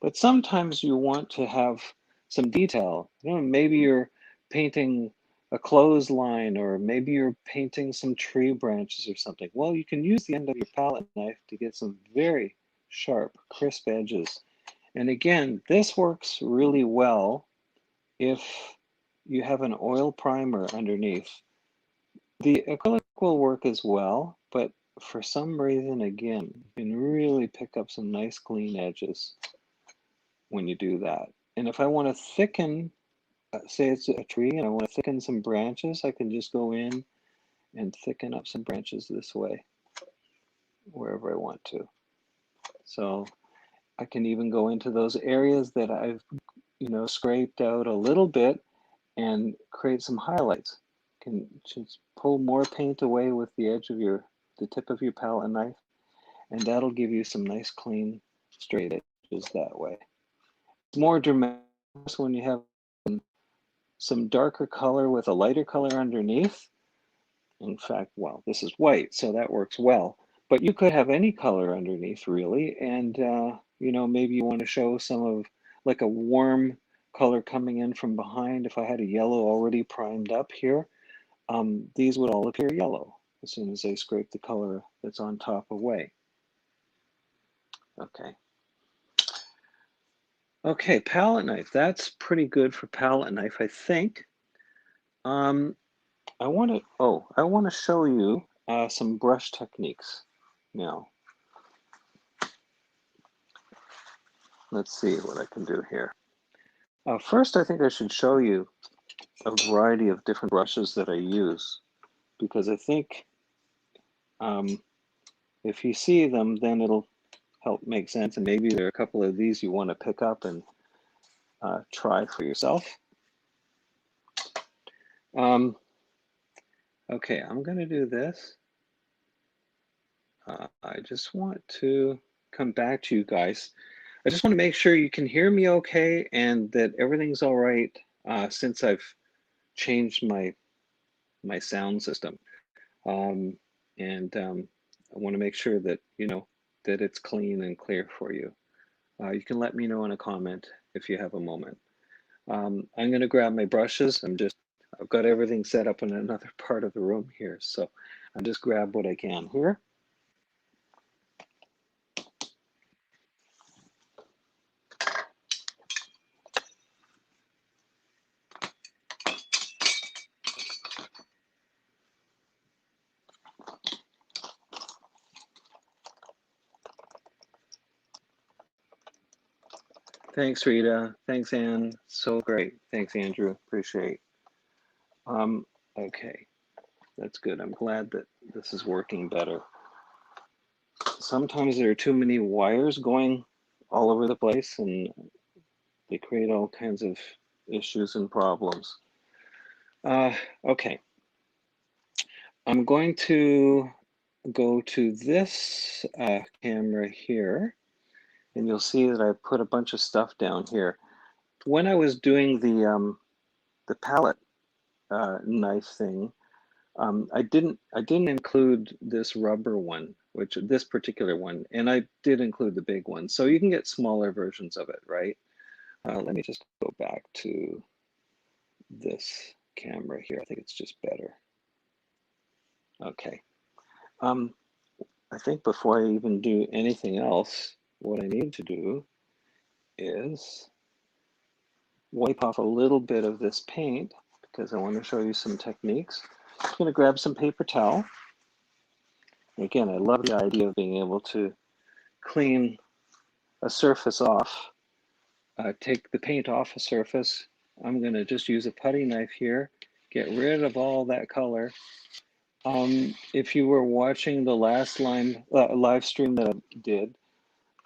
But sometimes you want to have some detail. You know, maybe you're painting a clothesline, or maybe you're painting some tree branches or something. Well, you can use the end of your palette knife to get some very sharp, crisp edges. And again, this works really well if you have an oil primer underneath. The acrylic will work as well, but for some reason, again, you can really pick up some nice clean edges when you do that. And if I want to thicken, say it's a tree and I want to thicken some branches, I can just go in and thicken up some branches this way, wherever I want to. So I can even go into those areas that I've, you know, scraped out a little bit and create some highlights. You can just pull more paint away with the edge of the tip of your palette knife, and that'll give you some nice clean straight edges that way. It's more dramatic when you have some darker color with a lighter color underneath. In fact, well, this is white, so that works well. But you could have any color underneath, really, and you know, maybe you want to show some of like a warm color coming in from behind. If I had a yellow already primed up here, these would all appear yellow as soon as I scrape the color that's on top away. Okay. Okay, palette knife. That's pretty good for palette knife, I think. I want to show you some brush techniques now. Let's see what I can do here. First, I think I should show you a variety of different brushes that I use, because I think if you see them, then it'll help make sense, and maybe there are a couple of these you want to pick up and try for yourself. Okay, I'm going to do this. I just want to come back to you guys. I just want to make sure you can hear me okay and that everything's all right since I've changed my sound system. And I want to make sure that that it's clean and clear for you. You can let me know in a comment if you have a moment. I'm going to grab my brushes. I've got everything set up in another part of the room here, so I'll just grab what I can here. Thanks, Rita. Thanks, Anne. So great. Thanks, Andrew. Appreciate. Okay, that's good. I'm glad that this is working better. Sometimes there are too many wires going all over the place, and they create all kinds of issues and problems. Okay, I'm going to go to this camera here, and you'll see that I put a bunch of stuff down here. When I was doing the palette knife thing, I didn't include this rubber one, this particular one, and I did include the big one. So you can get smaller versions of it, right? Let me just go back to this camera here. I think it's just better. Okay. I think before I even do anything else, what I need to do is wipe off a little bit of this paint because I want to show you some techniques. I'm going to grab some paper towel. Again, I love the idea of being able to clean a surface off, take the paint off a surface. I'm going to just use a putty knife here, get rid of all that color. If you were watching the last live stream that I did,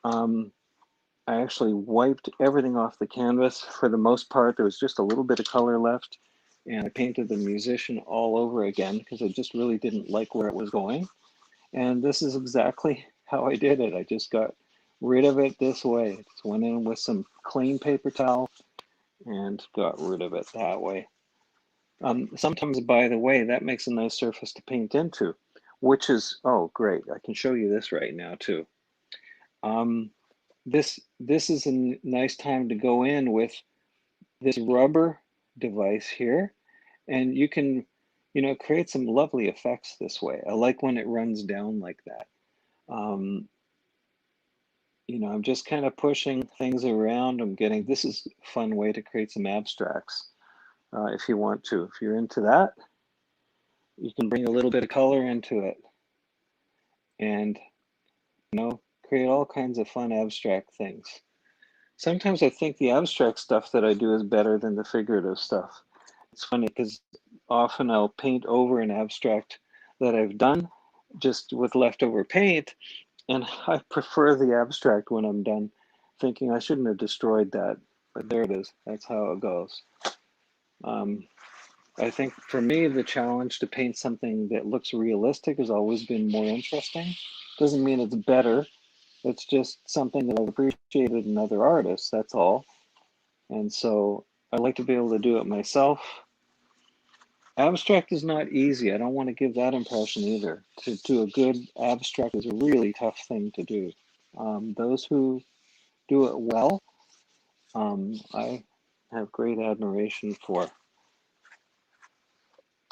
I actually wiped everything off the canvas. For the most part, there was just a little bit of color left, and I painted the musician all over again because I just really didn't like where it was going. And this is exactly how I did it. I just got rid of it this way. Just went in with some clean paper towel and got rid of it that way. Sometimes, by the way, that makes a nice surface to paint into, which is, oh, great. I can show you this right now too. This is a nice time to go in with this rubber device here, and you can, create some lovely effects this way. I like when it runs down like that. I'm just kind of pushing things around. This is a fun way to create some abstracts if you want to. If you're into that, you can bring a little bit of color into it and, create all kinds of fun abstract things. Sometimes I think the abstract stuff that I do is better than the figurative stuff. It's funny because often I'll paint over an abstract that I've done just with leftover paint, and I prefer the abstract when I'm done, thinking I shouldn't have destroyed that, but there it is. That's how it goes. I think for me, the challenge to paint something that looks realistic has always been more interesting. Doesn't mean it's better. It's just something that I've appreciated in other artists, that's all. And so I like to be able to do it myself. Abstract is not easy. I don't want to give that impression either. To do a good abstract is a really tough thing to do. Those who do it well, I have great admiration for.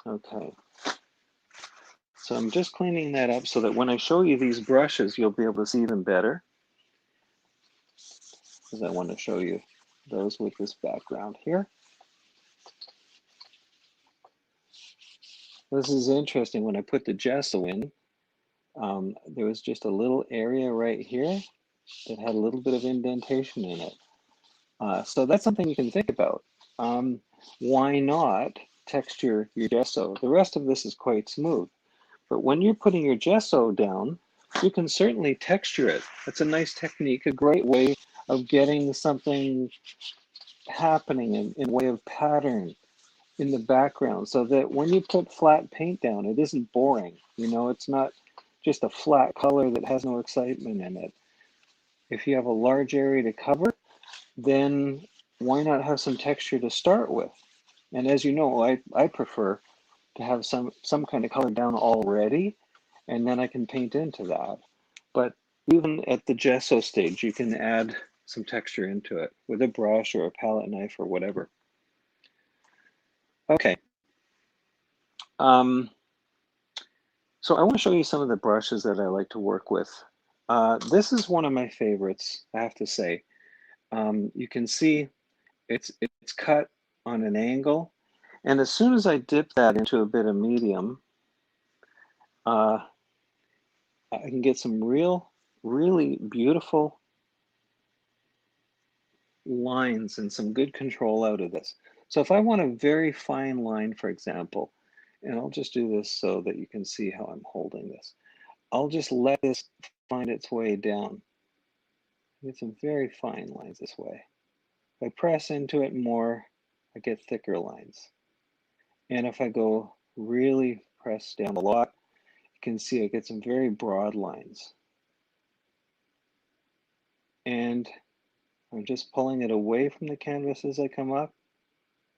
Okay. So I'm just cleaning that up so that when I show you these brushes, you'll be able to see them better. Because I want to show you those with this background here. This is interesting. When I put the gesso in, there was just a little area right here that had a little bit of indentation in it. So that's something you can think about. Why not texture your gesso? The rest of this is quite smooth. But when you're putting your gesso down, you can certainly texture it. It's a nice technique, a great way of getting something happening in way of pattern in the background, so that when you put flat paint down, it isn't boring. It's not just a flat color that has no excitement in it. If you have a large area to cover, then why not have some texture to start with? And as you know, I prefer to have some kind of color down already, and then I can paint into that. But even at the gesso stage, you can add some texture into it with a brush or a palette knife or whatever. Okay. So I want to show you some of the brushes that I like to work with. This is one of my favorites, I have to say. You can see it's cut on an angle, and as soon as I dip that into a bit of medium, I can get some really beautiful lines and some good control out of this. So if I want a very fine line, for example, and I'll just do this so that you can see how I'm holding this. I'll just let this find its way down. Get some very fine lines this way. If I press into it more, I get thicker lines. And if I go really press down a lot, you can see I get some very broad lines. And I'm just pulling it away from the canvas as I come up,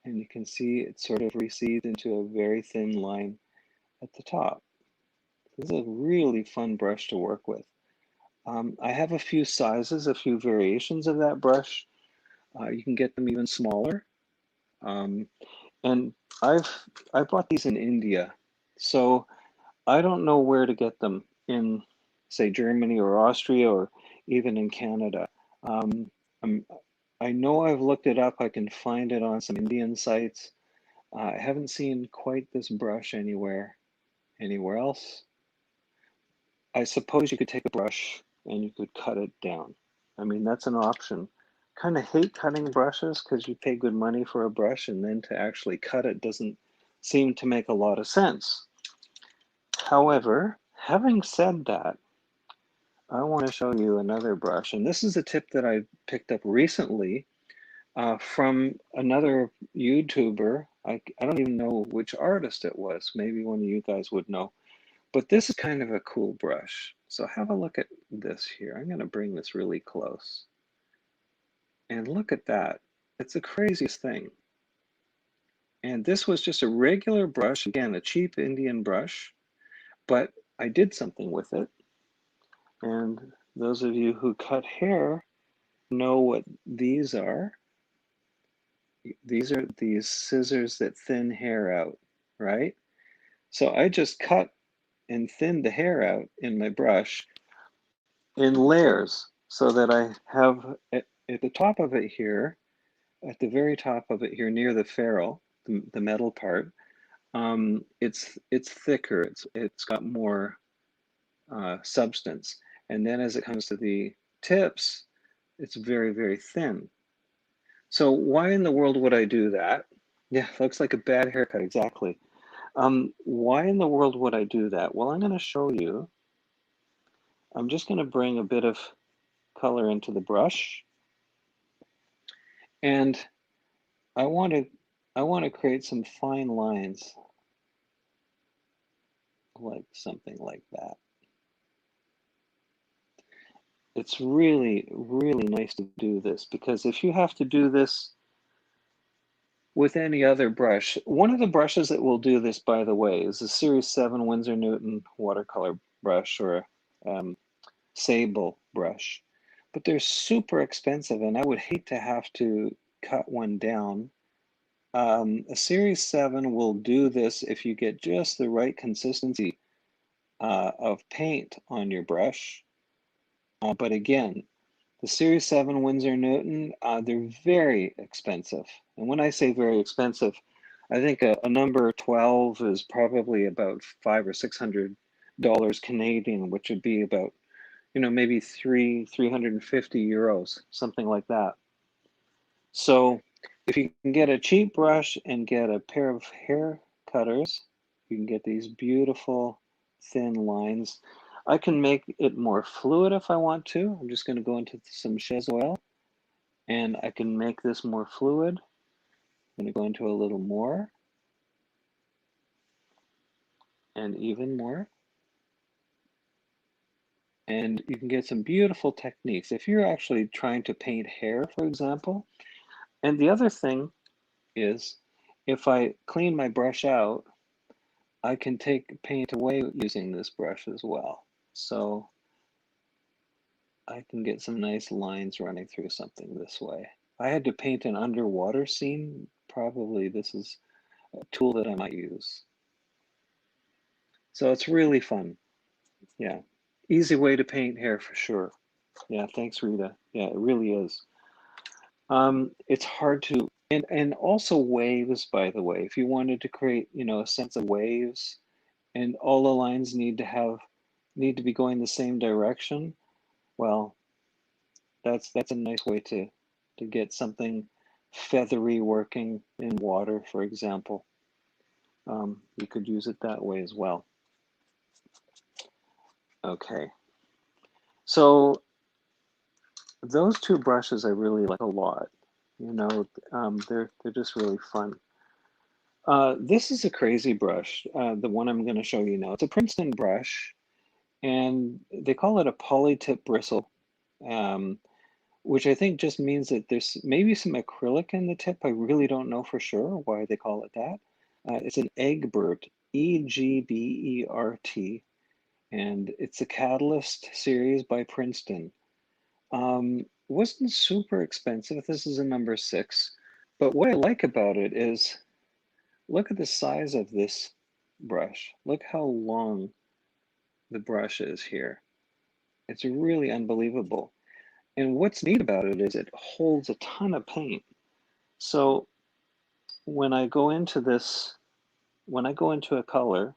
and you can see it sort of recedes into a very thin line at the top. This is a really fun brush to work with. I have a few sizes, a few variations of that brush. You can get them even smaller. And I bought these in India, so I don't know where to get them in, say, Germany or Austria or even in Canada. Um, I know I've looked it up. I can find it on some Indian sites. I haven't seen quite this brush anywhere else. I suppose you could take a brush and you could cut it down. I mean, that's an option. Kind of hate cutting brushes because you pay good money for a brush and then to actually cut it doesn't seem to make a lot of sense. However, having said that, I want to show you another brush, and this is a tip that I picked up recently from another YouTuber. I don't even know which artist it was. Maybe one of you guys would know. But this is kind of a cool brush. So have a look at this here. I'm going to bring this really close. And look at that. It's the craziest thing. And this was just a regular brush, again, a cheap Indian brush, but I did something with it. And those of you who cut hair know what these are. These are these scissors that thin hair out, right? So I just cut and thinned the hair out in my brush in layers so that I have at the top of it here, at the very top of it here near the ferrule, the metal part, it's thicker, it's got more substance. And then as it comes to the tips, it's very thin. So why in the world would I do that? Yeah, looks like a bad haircut, exactly. Why in the world would I do that? Well, I'm going to show you. I'm just going to bring a bit of color into the brush, and I want to create some fine lines, like something like that. It's really nice to do this because if you have to do this with any other brush, one of the brushes that will do this, by the way, is a Series 7 Winsor Newton watercolor brush or sable brush, but they're super expensive, and I would hate to have to cut one down. A Series 7 will do this if you get just the right consistency of paint on your brush. But again, the Series 7 Winsor Newton, they're very expensive. And when I say very expensive, I think a number 12 is probably about $500 or $600 Canadian, which would be about, maybe 350 euros, something like that. So if you can get a cheap brush and get a pair of hair cutters, you can get these beautiful thin lines. I can make it more fluid if I want to. I'm just going to go into some chaise oil and I can make this more fluid. I'm going to go into a little more and even more. And you can get some beautiful techniques. If you're actually trying to paint hair, for example, and the other thing is if I clean my brush out, I can take paint away using this brush as well. So I can get some nice lines running through something this way. I had to paint an underwater scene. Probably this is a tool that I might use. So it's really fun. Yeah. Easy way to paint hair for sure. Yeah, thanks, Rita. Yeah, it really is. It's hard to, and also waves, by the way. If you wanted to create, a sense of waves, and all the lines need to be going the same direction, well, that's a nice way to get something feathery working in water, for example. You could use it that way as well. Okay, so those two brushes I really like a lot. They're just really fun. This is a crazy brush, the one I'm going to show you now. It's a Princeton brush, and they call it a polytip bristle, um, which I think just means that there's maybe some acrylic in the tip. I really don't know for sure why they call it that. It's an Egbert, Egbert, and it's a Catalyst series by Princeton. Wasn't super expensive. This is a number 6. But what I like about it is, look at the size of this brush. Look how long the brush is here. It's really unbelievable. And what's neat about it is it holds a ton of paint. So when I go into this, when I go into a color,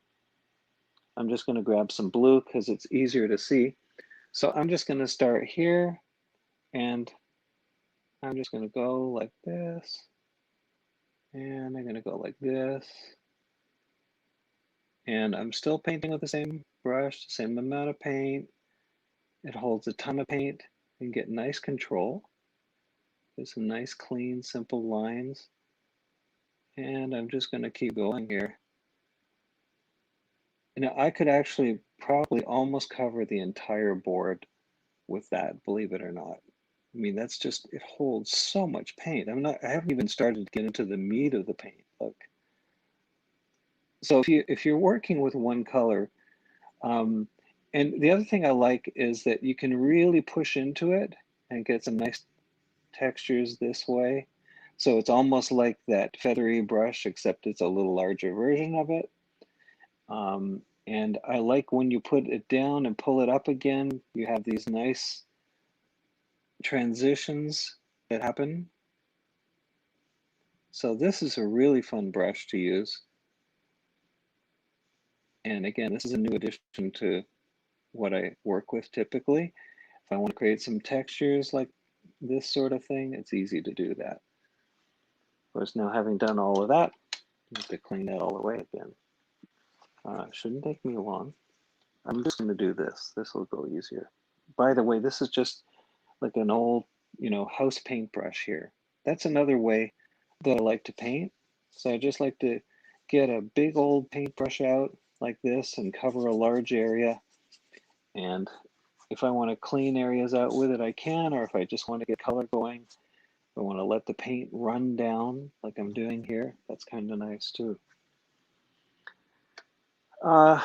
I'm just going to grab some blue because it's easier to see. So I'm just going to start here, and I'm just going to go like this, and I'm going to go like this. And I'm still painting with the same brush, the same amount of paint. It holds a ton of paint and get nice control. There's some nice, clean, simple lines. And I'm just going to keep going here. Now, I could actually probably almost cover the entire board with that, believe it or not. I mean, that's just, it holds so much paint. I haven't even started to get into the meat of the paint. Look. So if you're working with one color, and the other thing I like is that you can really push into it and get some nice textures this way. So it's almost like that feathery brush, except it's a little larger version of it. And I like when you put it down and pull it up again, you have these nice transitions that happen. So this is a really fun brush to use. And again, this is a new addition to what I work with typically. If I want to create some textures like this sort of thing, it's easy to do that. Of course, now having done all of that, I have to clean that all away again. Shouldn't take me long. I'm just going to do this. This will go easier. By the way, this is just like an old, house paintbrush here. That's another way that I like to paint. So I just like to get a big old paintbrush out like this and cover a large area. And if I want to clean areas out with it, I can, or if I just want to get color going, if I want to let the paint run down like I'm doing here, that's kind of nice too. I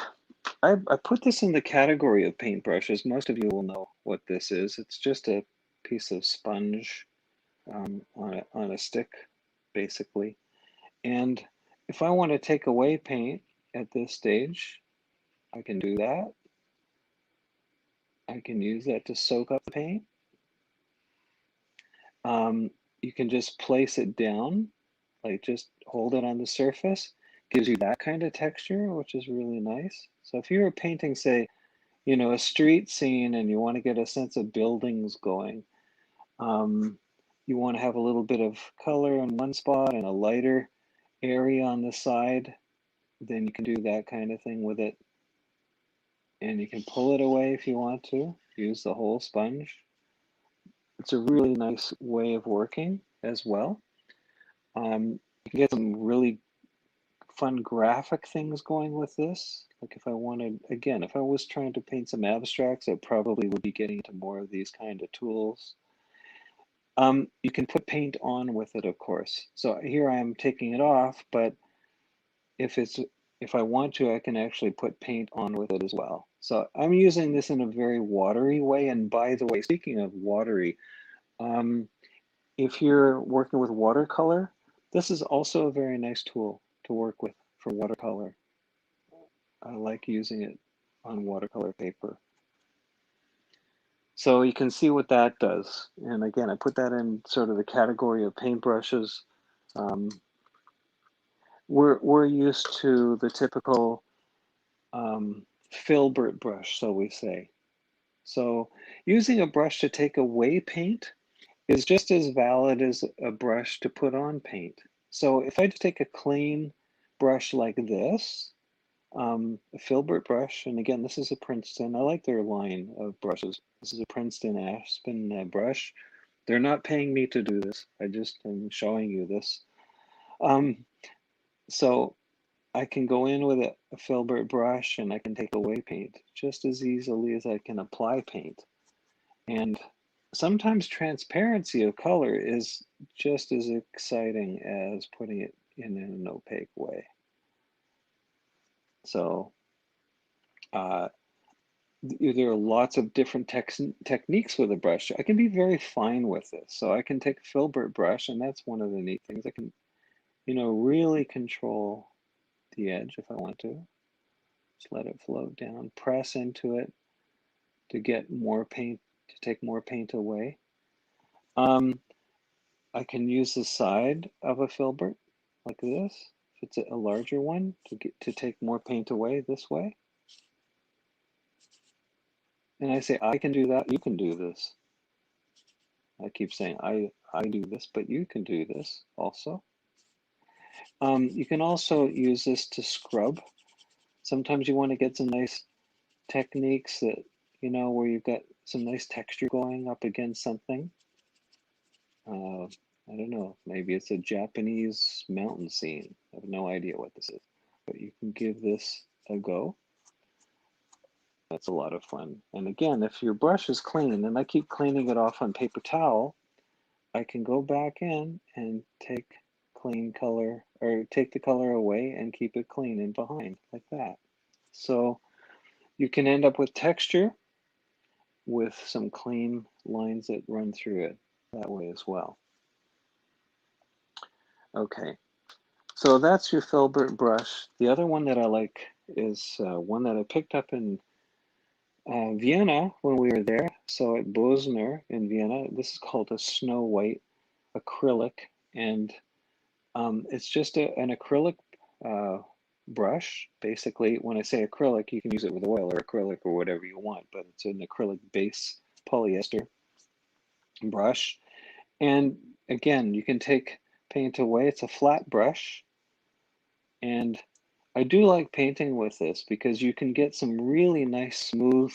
put this in the category of paintbrushes. Most of you will know what this is. It's just a piece of sponge on a stick, basically. And if I want to take away paint at this stage, I can do that. I can use that to soak up the paint. You can just place it down, like just hold it on the surface. Gives you that kind of texture, which is really nice. So if you were painting, say, a street scene and you want to get a sense of buildings going, you want to have a little bit of color in one spot and a lighter area on the side, then you can do that kind of thing with it. And you can pull it away if you want to, use the whole sponge. It's a really nice way of working as well. You can get some really fun graphic things going with this. Like if I wanted, again, if I was trying to paint some abstracts, I probably would be getting into more of these kind of tools. You can put paint on with it, of course. So here I am taking it off, but if I want to, I can actually put paint on with it as well. So I'm using this in a very watery way. And by the way, speaking of watery, if you're working with watercolor, this is also a very nice tool to work with for watercolor. I like using it on watercolor paper. So you can see what that does. And again, I put that in sort of the category of paintbrushes. We're used to the typical filbert brush, so we say. So using a brush to take away paint is just as valid as a brush to put on paint. So if I just take a clean brush like this, a filbert brush, and again, this is a Princeton. I like their line of brushes. This is a Princeton Aspen brush. They're not paying me to do this. I just am showing you this. So I can go in with a filbert brush and I can take away paint just as easily as I can apply paint. And sometimes transparency of color is just as exciting as putting it in an opaque way. So there are lots of different techniques with a brush. I can be very fine with this. So I can take a filbert brush, and that's one of the neat things. I can, really control the edge if I want to. Just let it float down, press into it to get more paint, to take more paint away. I can use the side of a filbert like this, if it's a larger one, to take more paint away this way. And I say, I can do that, you can do this. I keep saying, I do this, but you can do this also. You can also use this to scrub. Sometimes you want to get some nice techniques that, where you've got some nice texture going up against something. I don't know, maybe it's a Japanese mountain scene. I have no idea what this is, but you can give this a go. That's a lot of fun. And again, if your brush is clean, and I keep cleaning it off on paper towel, I can go back in and take clean color, or take the color away and keep it clean in behind, like that. So you can end up with texture with some clean lines that run through it that way as well. Okay, so that's your filbert brush. The other one that I like is one that I picked up in Vienna when we were there. So at Bosner in Vienna, this is called a snow white acrylic, and it's just an acrylic brush. Basically, when I say acrylic, you can use it with oil or acrylic or whatever you want, but it's an acrylic base polyester brush. And again, you can take paint away. It's a flat brush. And I do like painting with this because you can get some really nice smooth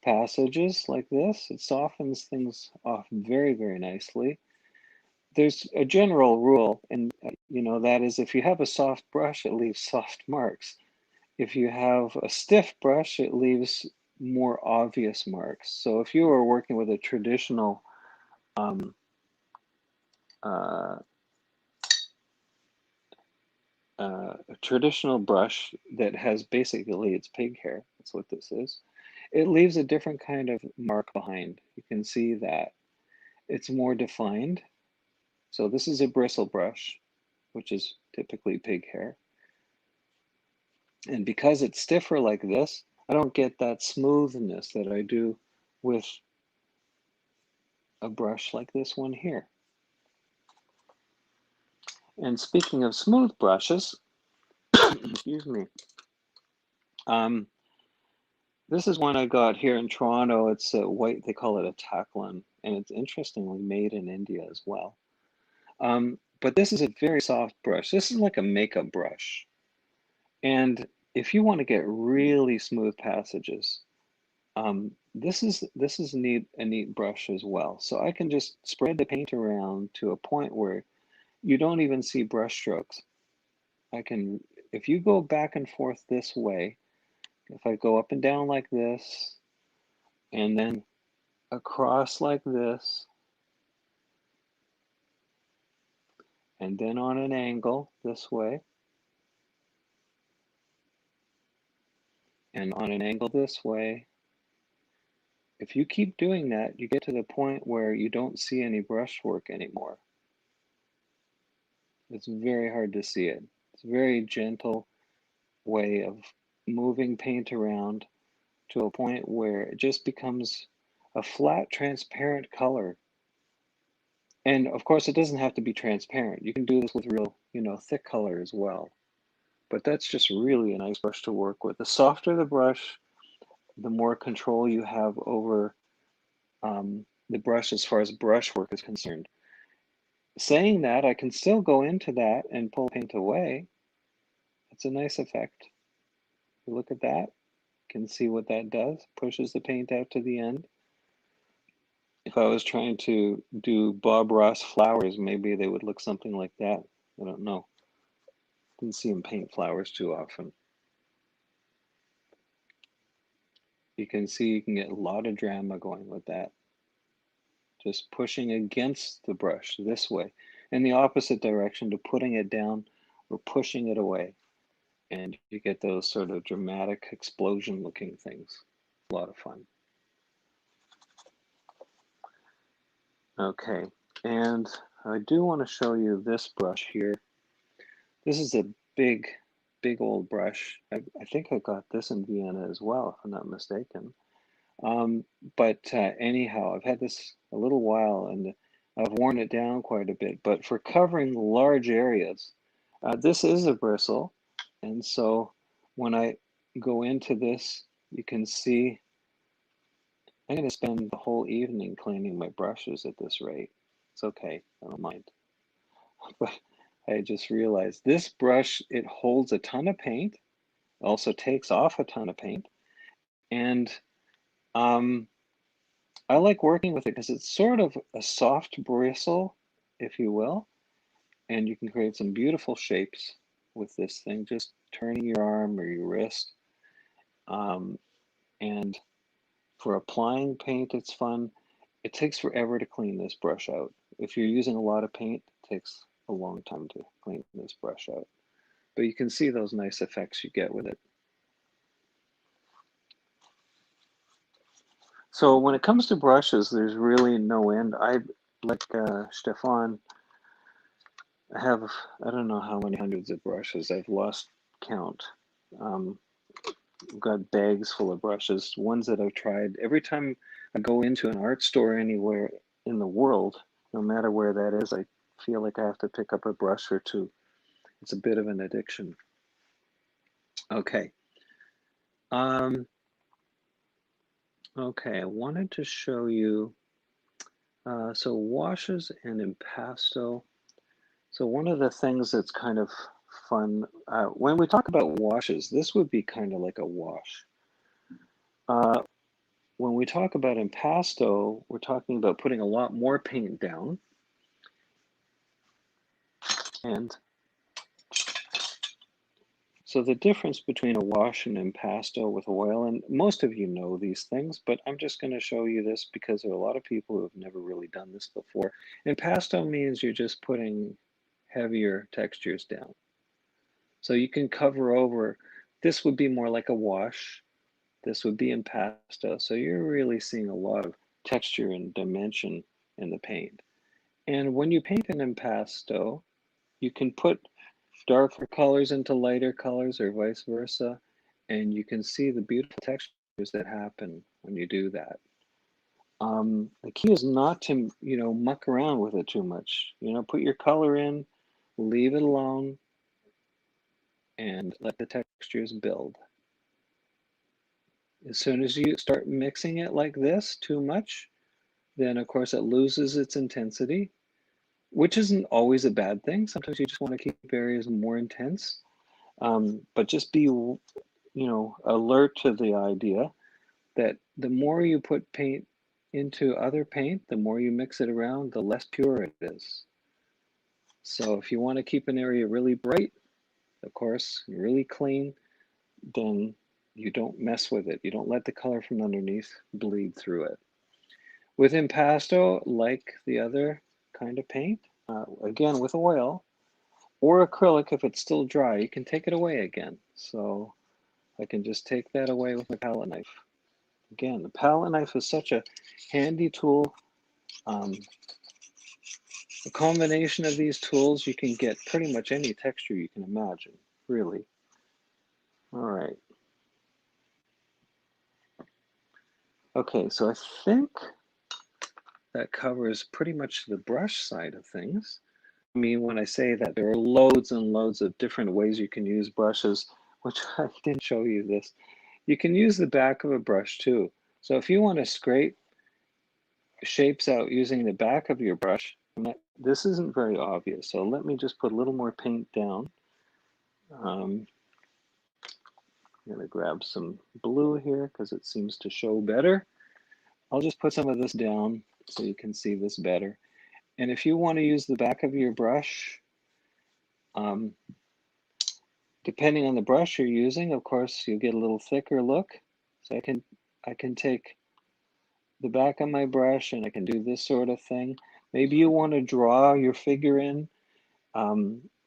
passages like this. It softens things off very, very nicely. There's a general rule, and that is if you have a soft brush, it leaves soft marks. If you have a stiff brush, it leaves more obvious marks. So if you are working with a traditional brush that has basically its pig hair, that's what this is, it leaves a different kind of mark behind. You can see that it's more defined. So this is a bristle brush, which is typically pig hair. And because it's stiffer like this, I don't get that smoothness that I do with a brush like this one here. And speaking of smooth brushes, excuse me, this is one I got here in Toronto. It's a white, they call it a Taklon, and it's interestingly made in India as well. But this is a very soft brush. This is like a makeup brush. And if you want to get really smooth passages, this is a neat brush as well. So I can just spread the paint around to a point where you don't even see brush strokes. If you go back and forth this way, if I go up and down like this, and then across like this, and then on an angle this way, and on an angle this way. If you keep doing that, you get to the point where you don't see any brushwork anymore. It's very hard to see it. It's a very gentle way of moving paint around to a point where it just becomes a flat, transparent color. And of course, it doesn't have to be transparent. You can do this with real, thick color as well. But that's just really a nice brush to work with. The softer the brush, the more control you have over the brush as far as brushwork is concerned. Saying that, I can still go into that and pull paint away. It's a nice effect. You look at that, you can see what that does. Pushes the paint out to the end. If I was trying to do Bob Ross flowers, maybe they would look something like that. I don't know. Didn't see him paint flowers too often. You can see you can get a lot of drama going with that. Just pushing against the brush this way, in the opposite direction to putting it down or pushing it away. And you get those sort of dramatic explosion looking things. A lot of fun. Okay, and I do want to show you this brush here. This is a big old brush. I think I got this in Vienna as well, if I'm not mistaken. Anyhow, I've had this a little while and I've worn it down quite a bit. But for covering large areas, this is a bristle. And so when I go into this, you can see I'm going to spend the whole evening cleaning my brushes at this rate. It's okay, I don't mind. But I just realized this brush, it holds a ton of paint, also takes off a ton of paint. And I like working with it because it's sort of a soft bristle, if you will, and you can create some beautiful shapes with this thing, just turning your arm or your wrist. And for applying paint, it's fun. It takes forever to clean this brush out. If you're using a lot of paint, it takes a long time to clean this brush out. But you can see those nice effects you get with it. So when it comes to brushes, there's really no end. Like Stefan, I don't know how many hundreds of brushes. I've lost count. I've got bags full of brushes, ones that I've tried. Every time I go into an art store anywhere in the world, no matter where that is, I feel like I have to pick up a brush or two. It's a bit of an addiction. Okay. Okay, I wanted to show you, so washes and impasto. So one of the things that's kind of fun, when we talk about washes, this would be kind of like a wash. When we talk about impasto, we're talking about putting a lot more paint down. And so the difference between a wash and impasto with oil, and most of you know these things, but I'm just going to show you this because there are a lot of people who have never really done this before. Impasto means you're just putting heavier textures down. So you can cover over, this would be more like a wash, this would be impasto. So you're really seeing a lot of texture and dimension in the paint. And when you paint an impasto, you can put darker colors into lighter colors or vice versa, and you can see the beautiful textures that happen when you do that. The key is not to, muck around with it too much. Put your color in, leave it alone, and let the textures build. As soon as you start mixing it like this too much, then of course it loses its intensity, which isn't always a bad thing. Sometimes you just want to keep areas more intense, but just be, alert to the idea that the more you put paint into other paint, the more you mix it around, the less pure it is. So if you want to keep an area really bright, of course, really clean, then you don't mess with it. You don't let the color from underneath bleed through it. With impasto, like the other kind of paint, again with oil, or acrylic if it's still dry, you can take it away again. So I can just take that away with my palette knife. Again, the palette knife is such a handy tool. A combination of these tools, you can get pretty much any texture you can imagine, really. All right. Okay, so I think that covers pretty much the brush side of things. I mean, when I say that, there are loads and loads of different ways you can use brushes, which I didn't show you this. You can use the back of a brush too. So if you want to scrape shapes out using the back of your brush, this isn't very obvious. So let me just put a little more paint down. I'm going to grab some blue here because it seems to show better. I'll just put some of this down so you can see this better. And if you want to use the back of your brush, depending on the brush you're using, of course, you'll get a little thicker look. So I can take the back of my brush and I can do this sort of thing. Maybe you want to draw your figure in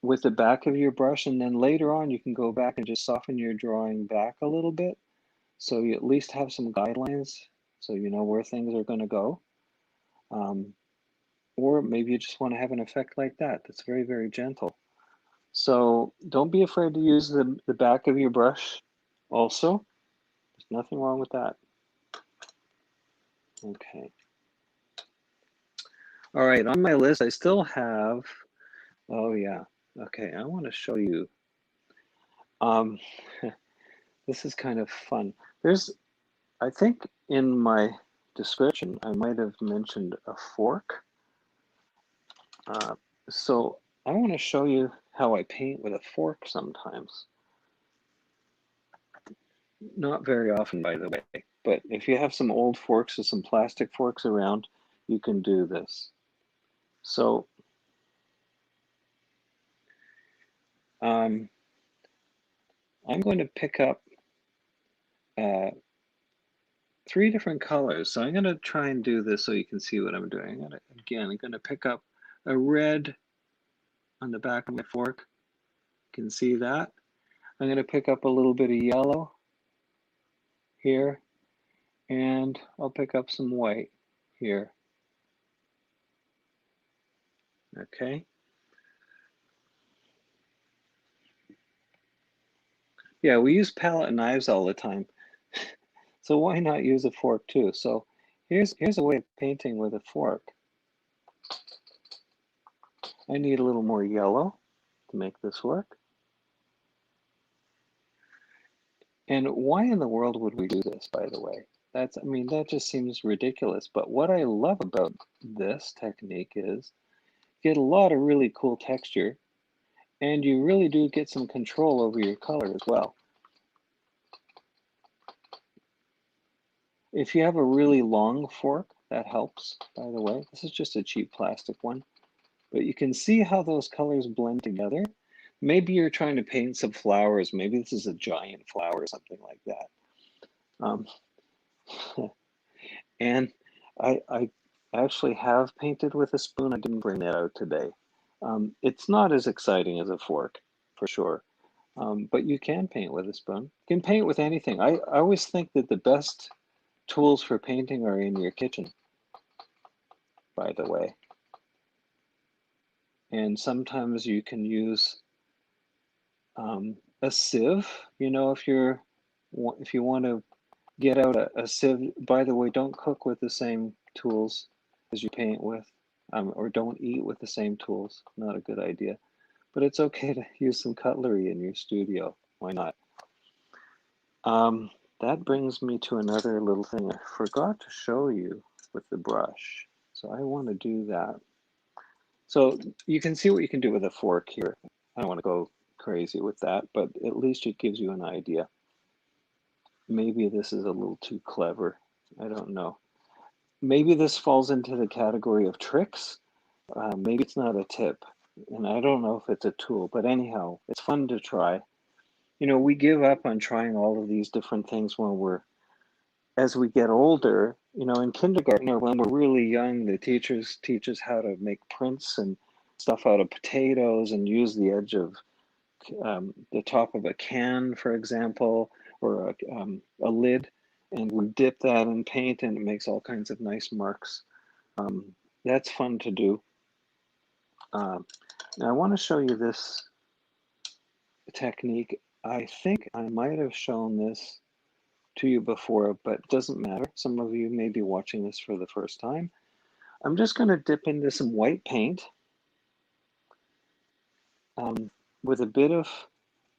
with the back of your brush, and then later on you can go back and just soften your drawing back a little bit, so you at least have some guidelines so you know where things are going to go. Or maybe you just want to have an effect like that that's very, very gentle. So don't be afraid to use the back of your brush also. There's nothing wrong with that. Okay. All right, on my list, I still have, oh yeah, okay, I want to show you. This is kind of fun. I think in my description, I might have mentioned a fork. So I want to show you how I paint with a fork sometimes. Not very often, by the way, but if you have some old forks or some plastic forks around, you can do this. So I'm going to pick up 3 different colors. So I'm going to try and do this so you can see what I'm doing. I'm going to pick up a red on the back of my fork. You can see that. I'm going to pick up a little bit of yellow here, and I'll pick up some white here. Okay. Yeah, we use palette knives all the time. So why not use a fork too? So here's a way of painting with a fork. I need a little more yellow to make this work. And why in the world would we do this, by the way? I mean, that just seems ridiculous. But what I love about this technique is you get a lot of really cool texture, and you really do get some control over your color as well. If you have a really long fork, that helps, by the way. This is just a cheap plastic one. But you can see how those colors blend together. Maybe you're trying to paint some flowers. Maybe this is a giant flower or something like that. And I actually have painted with a spoon. I didn't bring that out today. It's not as exciting as a fork, for sure. But you can paint with a spoon. You can paint with anything. I always think that the best tools for painting are in your kitchen, by the way. And sometimes you can use a sieve. You know, if you want to get out a sieve, by the way, don't cook with the same tools as you paint with, or don't eat with the same tools. Not a good idea. But it's okay to use some cutlery in your studio. Why not? That brings me to another little thing I forgot to show you with the brush. So I want to do that. So you can see what you can do with a fork here. I don't want to go crazy with that, but at least it gives you an idea. Maybe this is a little too clever. I don't know. Maybe this falls into the category of tricks. Maybe it's not a tip, and I don't know if it's a tool, but anyhow, it's fun to try. You know, we give up on trying all of these different things as we get older. You know, in kindergarten or when we're really young, the teachers teach us how to make prints and stuff out of potatoes and use the edge of the top of a can, for example, or a lid, and we dip that in paint and it makes all kinds of nice marks. That's fun to do. Now I want to show you this technique. I think I might have shown this to you before, but it doesn't matter. Some of you may be watching this for the first time. I'm just going to dip into some white paint with a bit of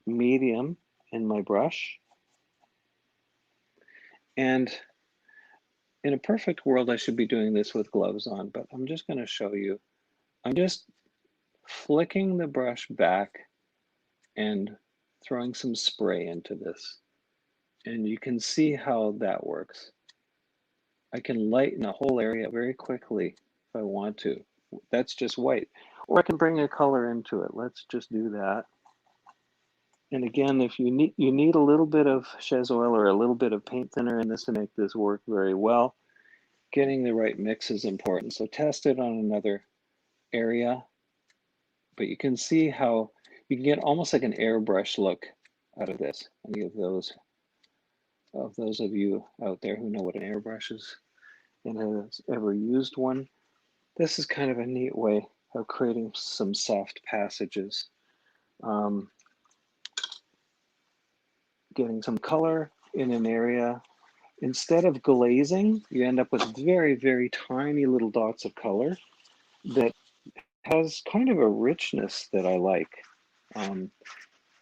medium in my brush. And in a perfect world, I should be doing this with gloves on, but I'm just going to show you. I'm just flicking the brush back and throwing some spray into this. And you can see how that works. I can lighten a whole area very quickly if I want to. That's just white. Or I can bring a color into it. Let's just do that. And again, if you need a little bit of chaise oil or a little bit of paint thinner in this to make this work very well. Getting the right mix is important. So test it on another area. But you can see how you can get almost like an airbrush look out of this. Any of those of you out there who know what an airbrush is and has ever used one, this is kind of a neat way of creating some soft passages. Getting some color in an area. Instead of glazing, you end up with very, very tiny little dots of color that has kind of a richness that I like.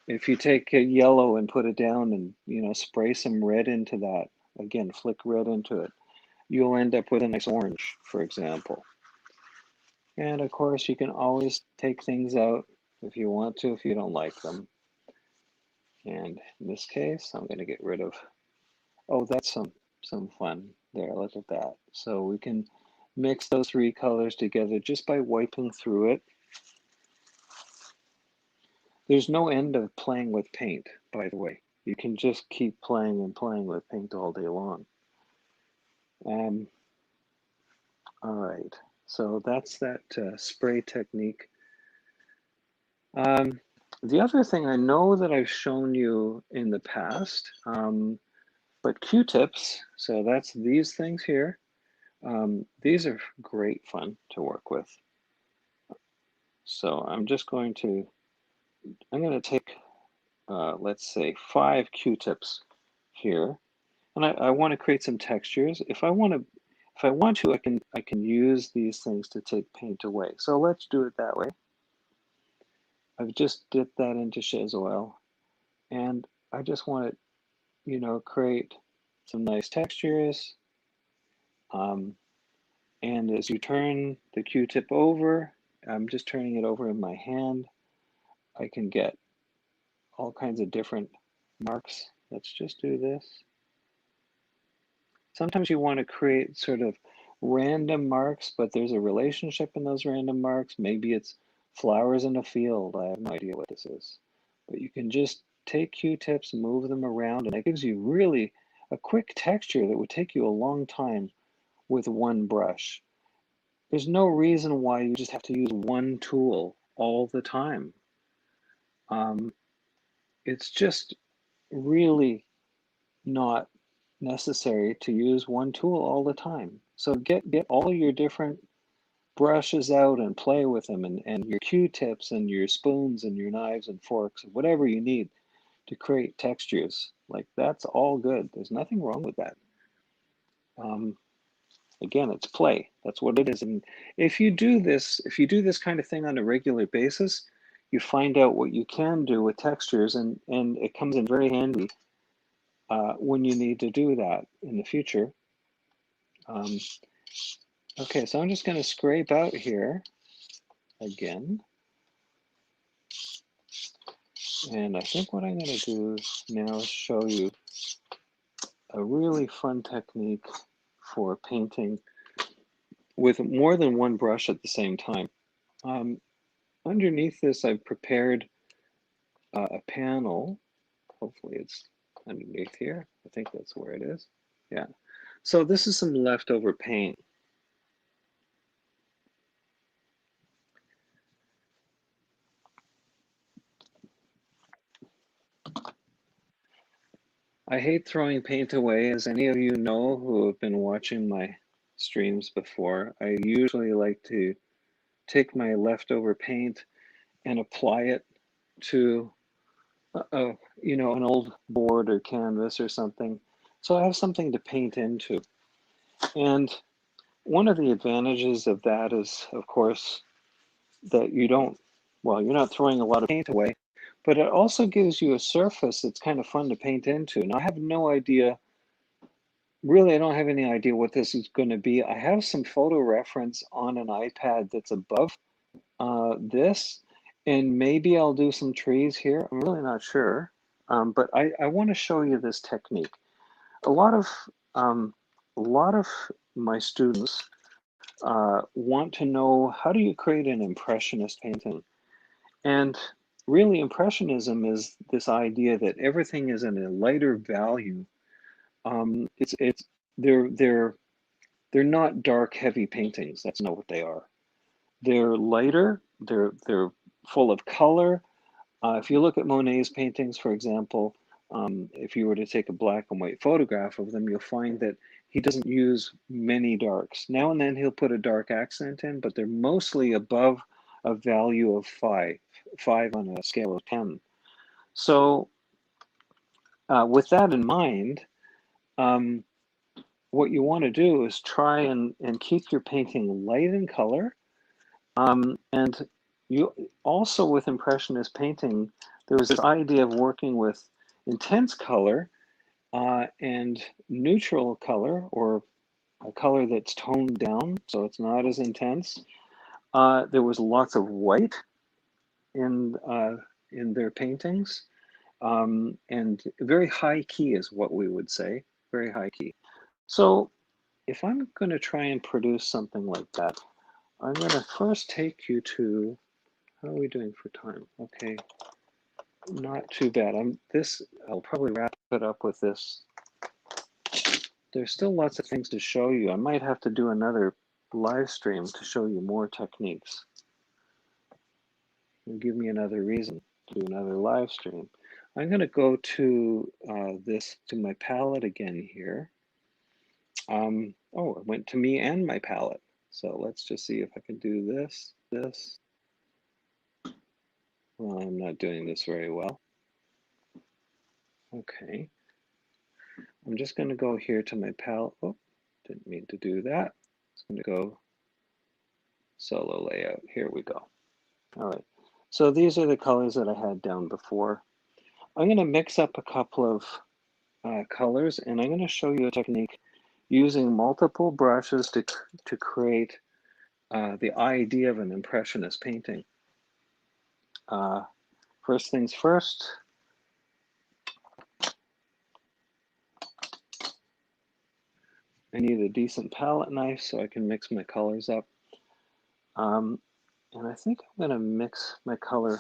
If you take a yellow and put it down and spray some red into that, again, flick red into it, you'll end up with a nice orange, for example. And of course, you can always take things out if you want to, if you don't like them. And in this case, I'm going to get rid of, oh, that's some fun there. Look at that. So we can mix those three colors together just by wiping through it. There's no end of playing with paint, by the way. You can just keep playing and playing with paint all day long. All right, so that's that spray technique. The other thing I know that I've shown you in the past, but Q-tips, so that's these things here. These are great fun to work with. So I'm going to take, let's say 5 Q-tips here. And I want to create some textures. If I want to, I can use these things to take paint away. So let's do it that way. I've just dipped that into chaise oil, and I just want to, create some nice textures. And as you turn the Q-tip over, I'm just turning it over in my hand. I can get all kinds of different marks. Let's just do this. Sometimes you want to create sort of random marks, but there's a relationship in those random marks. Maybe it's flowers in a field. I have no idea what this is. But you can just take Q-tips, move them around, and it gives you really a quick texture that would take you a long time with one brush. There's no reason why you just have to use one tool all the time. It's just really not necessary to use one tool all the time. So get all your different brushes out and play with them, and your Q-tips and your spoons and your knives and forks and whatever you need to create textures. Like, that's all good. There's nothing wrong with that. Again, it's play. That's what it is. And if you do this kind of thing on a regular basis, you find out what you can do with textures, and it comes in very handy when you need to do that in the future. Okay, so I'm just going to scrape out here again. And I think what I'm going to do now is show you a really fun technique for painting with more than one brush at the same time. Underneath this, I've prepared a panel. Hopefully it's underneath here. I think that's where it is. Yeah. So this is some leftover paint. I hate throwing paint away, as any of you know who have been watching my streams before. I usually like to take my leftover paint and apply it to you know, an old board or canvas or something. So I have something to paint into. And one of the advantages of that is, of course, that you don't, well, you're not throwing a lot of paint away, but it also gives you a surface that's kind of fun to paint into. Now, I have no idea, really, I don't have any idea what this is going to be. I have some photo reference on an iPad that's above this, and maybe I'll do some trees here. I'm really not sure, but I want to show you this technique. A lot of um, a lot of my students want to know, how do you create an impressionist painting? And really, impressionism is this idea that everything is in a lighter value. It's they're not dark, heavy paintings. That's not what they are. They're lighter. They're full of color. If you look at Monet's paintings, for example, if you were to take a black and white photograph of them, you'll find that he doesn't use many darks. Now and then he'll put a dark accent in, but they're mostly above a value of 5 on a scale of 10. So with that in mind, um, what you want to do is try and keep your painting light in color. And you also, with Impressionist painting, there was this idea of working with intense color and neutral color, or a color that's toned down so it's not as intense. There was lots of white in their paintings, and very high key is what we would say, very high key. So if I'm going to try and produce something like that, I'm going to first take you to, how are we doing for time? Okay, not too bad. I'll probably wrap it up with this. There's still lots of things to show you. I might have to do another live stream to show you more techniques. And give me another reason to do another live stream. I'm going to go to to my palette again here. Oh, it went to me and my palette. So let's just see if I can do this. Well, I'm not doing this very well. Okay. I'm just going to go here to my palette. Oh, didn't mean to do that. I'm going to go solo layout. Here we go. All right. So these are the colors that I had down before. I'm going to mix up a couple of colors, and I'm going to show you a technique using multiple brushes to create the idea of an impressionist painting. First things first, I need a decent palette knife so I can mix my colors up. And I think I'm going to mix my color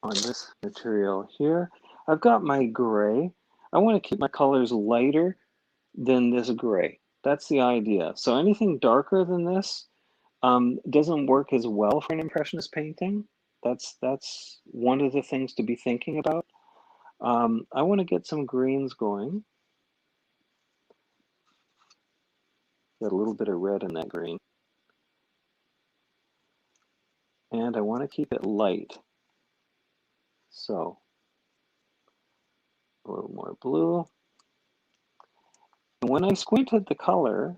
on this material here. I've got my gray. I want to keep my colors lighter than this gray. That's the idea. So anything darker than this doesn't work as well for an impressionist painting. That's one of the things to be thinking about. I want to get some greens going. Got a little bit of red in that green. And I want to keep it light. So a little more blue. And when I squint at the color,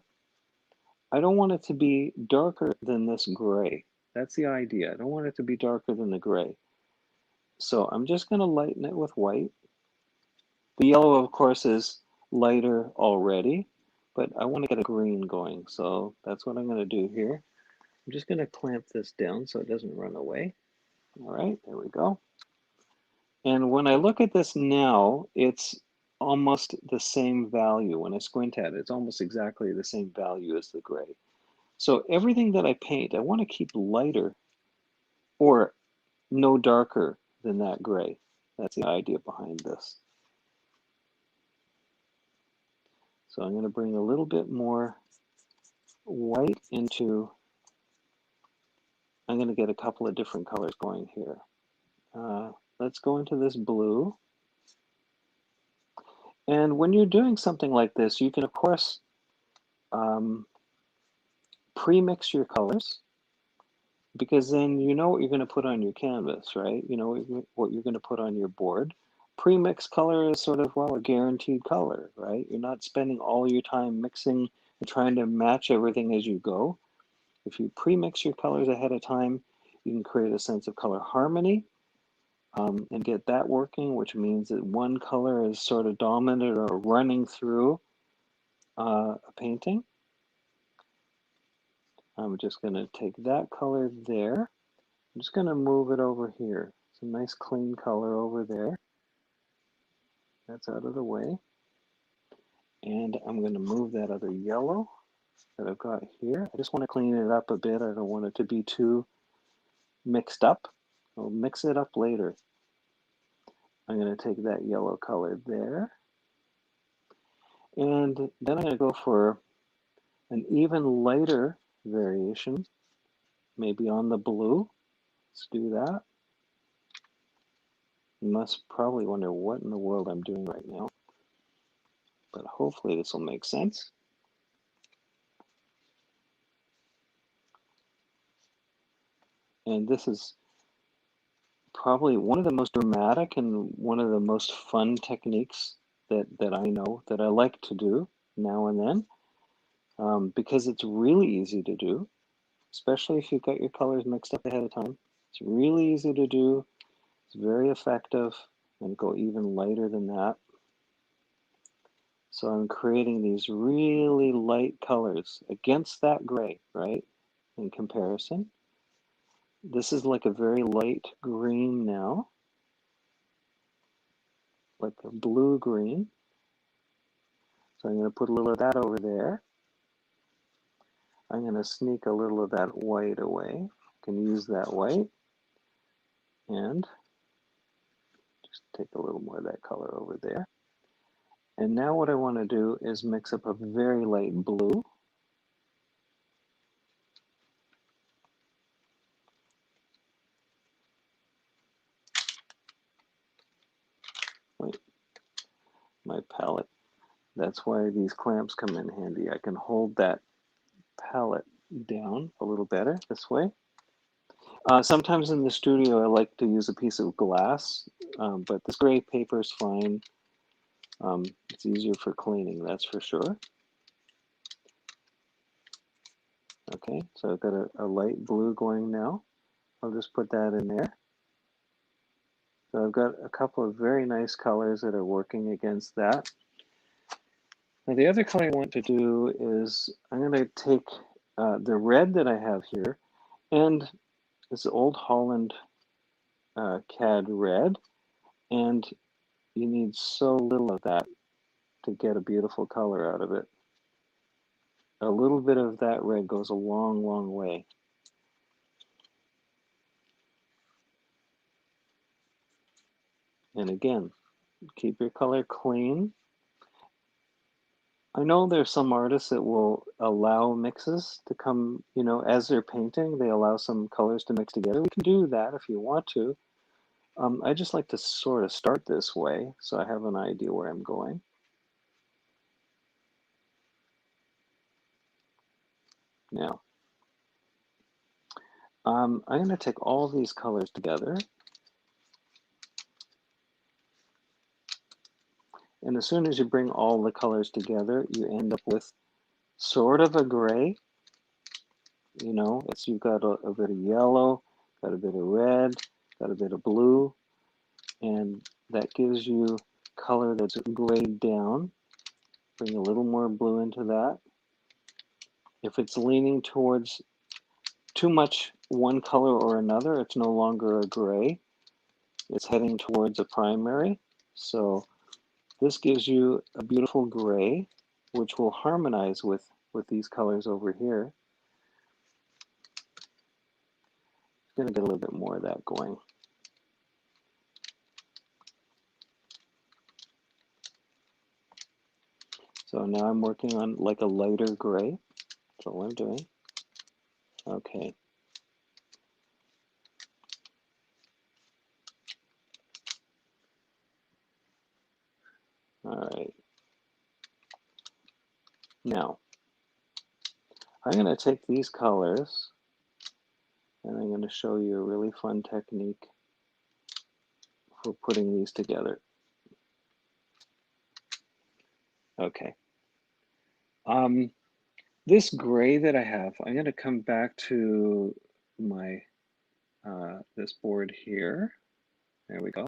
I don't want it to be darker than this gray. That's the idea. I don't want it to be darker than the gray. So I'm just going to lighten it with white. The yellow, of course, is lighter already, but I want to get a green going. So that's what I'm going to do here. I'm just going to clamp this down so it doesn't run away. All right, there we go. And when I look at this now, it's almost the same value. When I squint at it, it's almost exactly the same value as the gray. So everything that I paint, I want to keep lighter or no darker than that gray. That's the idea behind this. So I'm going to bring a little bit more white into, I'm going to get a couple of different colors going here. Let's go into this blue. And when you're doing something like this, you can, of course, pre-mix your colors, because then you know what you're going to put on your canvas, right? You know what you're going to put on your board. Pre-mixed color is sort of, well, a guaranteed color, right? You're not spending all your time mixing and trying to match everything as you go. If you pre-mix your colors ahead of time, you can create a sense of color harmony and get that working, which means that one color is sort of dominant or running through a painting. I'm just going to take that color there. I'm just going to move it over here. It's a nice clean color over there. That's out of the way. And I'm going to move that other yellow that I've got here. I just want to clean it up a bit. I don't want it to be too mixed up. I'll mix it up later. I'm going to take that yellow color there. And then I'm going to go for an even lighter variation, maybe on the blue. Let's do that. You must probably wonder what in the world I'm doing right now, but hopefully this will make sense. And this is probably one of the most dramatic and one of the most fun techniques that I know that I like to do now and then, because it's really easy to do, especially if you've got your colors mixed up ahead of time. It's really easy to do. It's very effective. I'm going to go even lighter than that. So I'm creating these really light colors against that gray, right, in comparison. This is like a very light green now, like a blue-green. So I'm going to put a little of that over there. I'm going to sneak a little of that white away. I can use that white and just take a little more of that color over there. And now what I want to do is mix up a very light blue. Wait, my palette. That's why these clamps come in handy. I can hold that palette down a little better this way. Sometimes in the studio I like to use a piece of glass, but this gray paper is fine. It's easier for cleaning, that's for sure. Okay, so I've got a light blue going now. I'll just put that in there. So I've got a couple of very nice colors that are working against that. Now the other color I want to do is I'm going to take the red that I have here, and this Old Holland CAD red, and you need so little of that to get a beautiful color out of it. A little bit of that red goes a long, long way. And again, keep your color clean. I know there's some artists that will allow mixes to come, you know, as they're painting, they allow some colors to mix together. We can do that if you want to. I just like to sort of start this way, so I have an idea where I'm going. Now, I'm going to take all of these colors together. And as soon as you bring all the colors together, you end up with sort of a gray. You know, it's, you've got a bit of yellow, got a bit of red, got a bit of blue, and that gives you color that's grayed down. Bring a little more blue into that. If it's leaning towards too much one color or another, it's no longer a gray. It's heading towards a primary. So this gives you a beautiful gray, which will harmonize with these colors over here. I'm going to get a little bit more of that going. So now I'm working on like a lighter gray. That's all I'm doing. Okay. All right. Now, I'm going to take these colors and I'm going to show you a really fun technique for putting these together. Okay. This gray that I have, I'm going to come back to my this board here. There we go.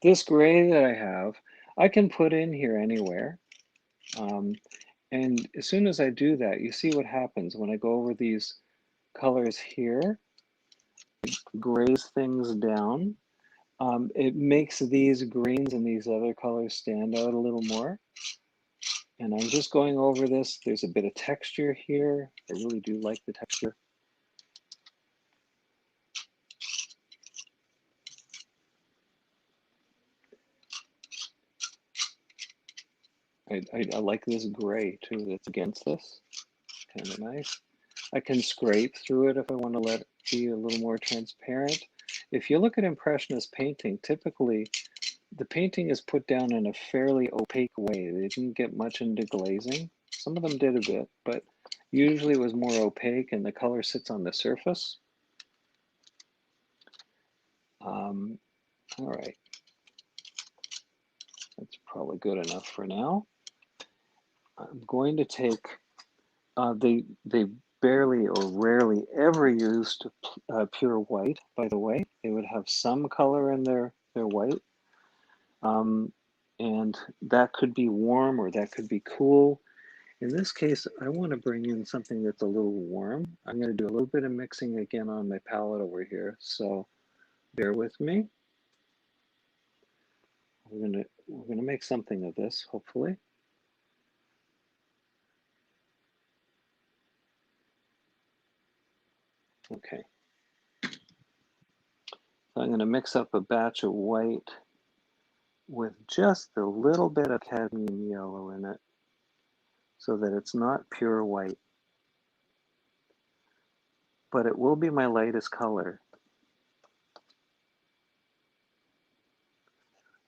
This gray that I have, I can put in here anywhere. And as soon as I do that, you see what happens when I go over these colors here, it grays things down. It makes these greens and these other colors stand out a little more. And I'm just going over this. There's a bit of texture here. I really do like the texture. I like this gray too that's against this. Kind of nice. I can scrape through it if I want to let it be a little more transparent. If you look at Impressionist painting, typically the painting is put down in a fairly opaque way. They didn't get much into glazing. Some of them did a bit, but usually it was more opaque and the color sits on the surface. All right, that's probably good enough for now. I'm going to take, they barely or rarely ever used pure white, by the way. They would have some color in their white. And that could be warm or that could be cool. In this case, I want to bring in something that's a little warm. I'm going to do a little bit of mixing again on my palette over here, so bear with me. We're going to make something of this, hopefully. Okay. So I'm going to mix up a batch of white with just a little bit of cadmium yellow in it so that it's not pure white, but it will be my lightest color.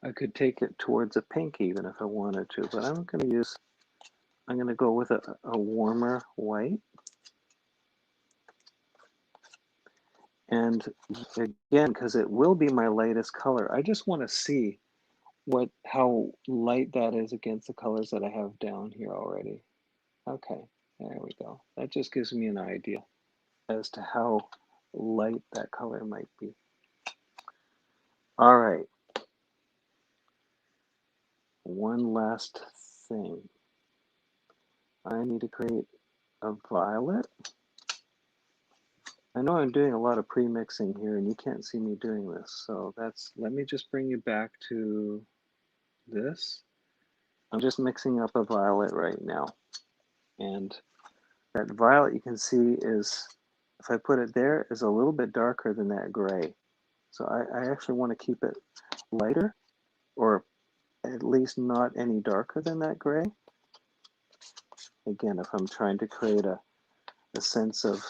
I could take it towards a pink even if I wanted to, but I'm going to go with a warmer white. And again, because it will be my lightest color, I just want to see how light that is against the colors that I have down here already. Okay, there we go. That just gives me an idea as to how light that color might be. All right. One last thing. I need to create a violet. I know I'm doing a lot of pre-mixing here and you can't see me doing this. So let me just bring you back to this. I'm just mixing up a violet right now. And that violet you can see is, if I put it there, is a little bit darker than that gray. So I actually want to keep it lighter, or at least not any darker than that gray. Again, if I'm trying to create a sense of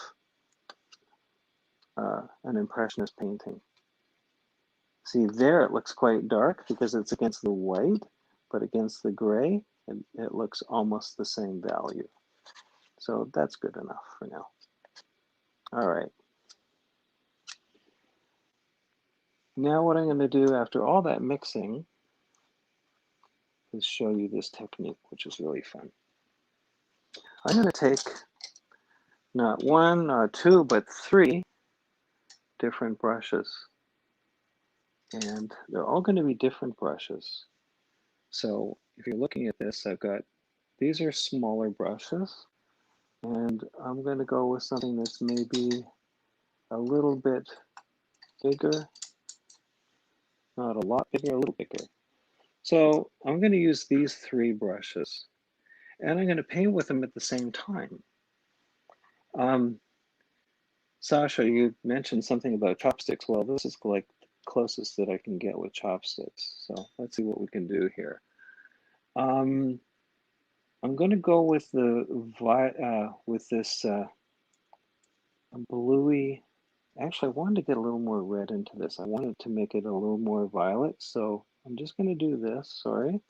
an Impressionist painting. See, there it looks quite dark because it's against the white, but against the gray, it looks almost the same value. So that's good enough for now. All right. Now what I'm going to do after all that mixing is show you this technique, which is really fun. I'm going to take not one, not two, but three different brushes. And they're all going to be different brushes. So if you're looking at this, these are smaller brushes. And I'm going to go with something that's maybe a little bit bigger. Not a lot bigger, a little bigger. So I'm going to use these three brushes. And I'm going to paint with them at the same time. Sasha, you mentioned something about chopsticks. Well, this is like the closest that I can get with chopsticks. So let's see what we can do here. I'm going to go with this bluey. Actually, I wanted to get a little more red into this. I wanted to make it a little more violet. So I'm just going to do this. Sorry.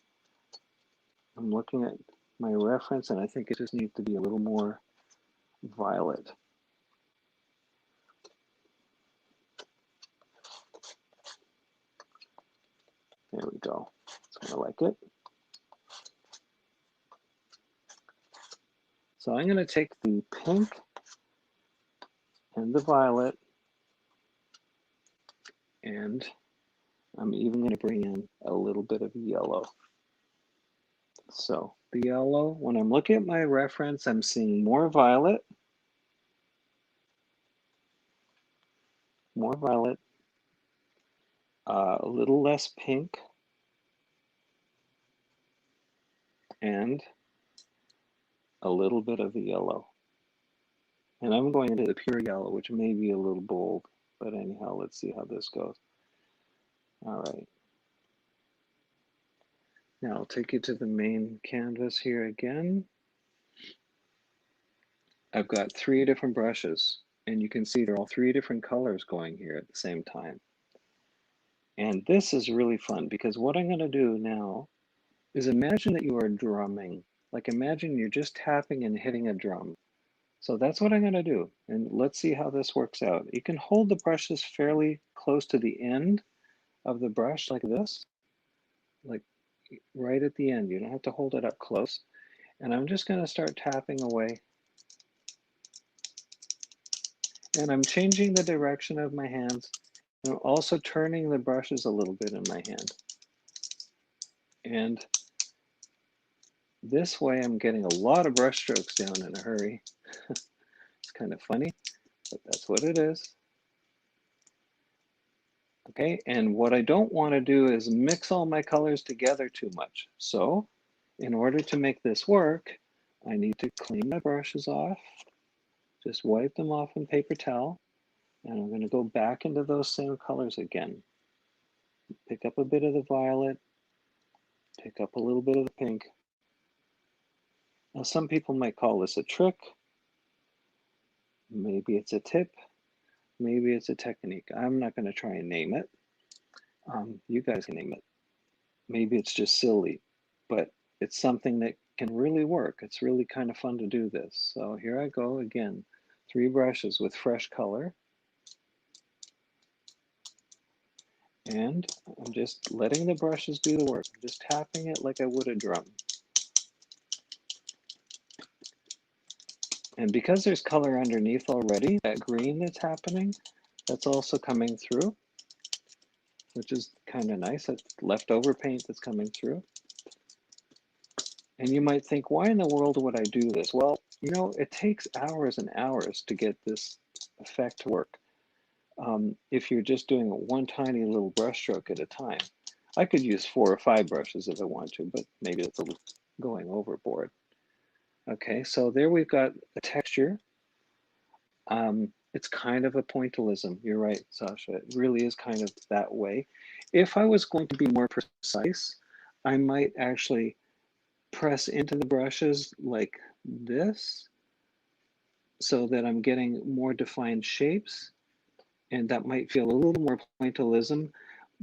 I'm looking at my reference, and I think it just needs to be a little more violet. There we go. That's kind of like it. So I'm going to take the pink and the violet, and I'm even going to bring in a little bit of yellow. So the yellow, when I'm looking at my reference, I'm seeing more violet, a little less pink, and a little bit of the yellow. And I'm going into the pure yellow, which may be a little bold, but anyhow, let's see how this goes. All right. Now I'll take you to the main canvas here again. I've got 3 different brushes, and you can see they're all 3 different colors going here at the same time. And this is really fun because what I'm going to do now is imagine that you are drumming. Like imagine you're just tapping and hitting a drum. So that's what I'm going to do. And let's see how this works out. You can hold the brushes fairly close to the end of the brush like this, like right at the end. You don't have to hold it up close. And I'm just going to start tapping away. And I'm changing the direction of my hands. And I'm also turning the brushes a little bit in my hand. And this way I'm getting a lot of brush strokes down in a hurry. It's kind of funny, but that's what it is. Okay, and what I don't want to do is mix all my colors together too much. So in order to make this work, I need to clean my brushes off, just wipe them off in paper towel, and I'm going to go back into those same colors again. Pick up a bit of the violet, pick up a little bit of the pink. Now some people might call this a trick, maybe it's a tip, maybe it's a technique. I'm not going to try and name it. You guys can name it. Maybe it's just silly, but it's something that can really work. It's really kind of fun to do this. So here I go again, 3 brushes with fresh color. And I'm just letting the brushes do the work. I'm just tapping it like I would a drum. And because there's color underneath already, that green that's happening, that's also coming through, which is kind of nice. It's leftover paint that's coming through. And you might think, why in the world would I do this? Well, you know, it takes hours and hours to get this effect to work. If you're just doing one tiny little brush stroke at a time. I could use 4 or 5 brushes if I want to, but maybe it's a little going overboard. Okay, so there we've got a texture. It's kind of a pointillism. You're right, Sasha. It really is kind of that way. If I was going to be more precise, I might actually press into the brushes like this so that I'm getting more defined shapes, and that might feel a little more pointillism.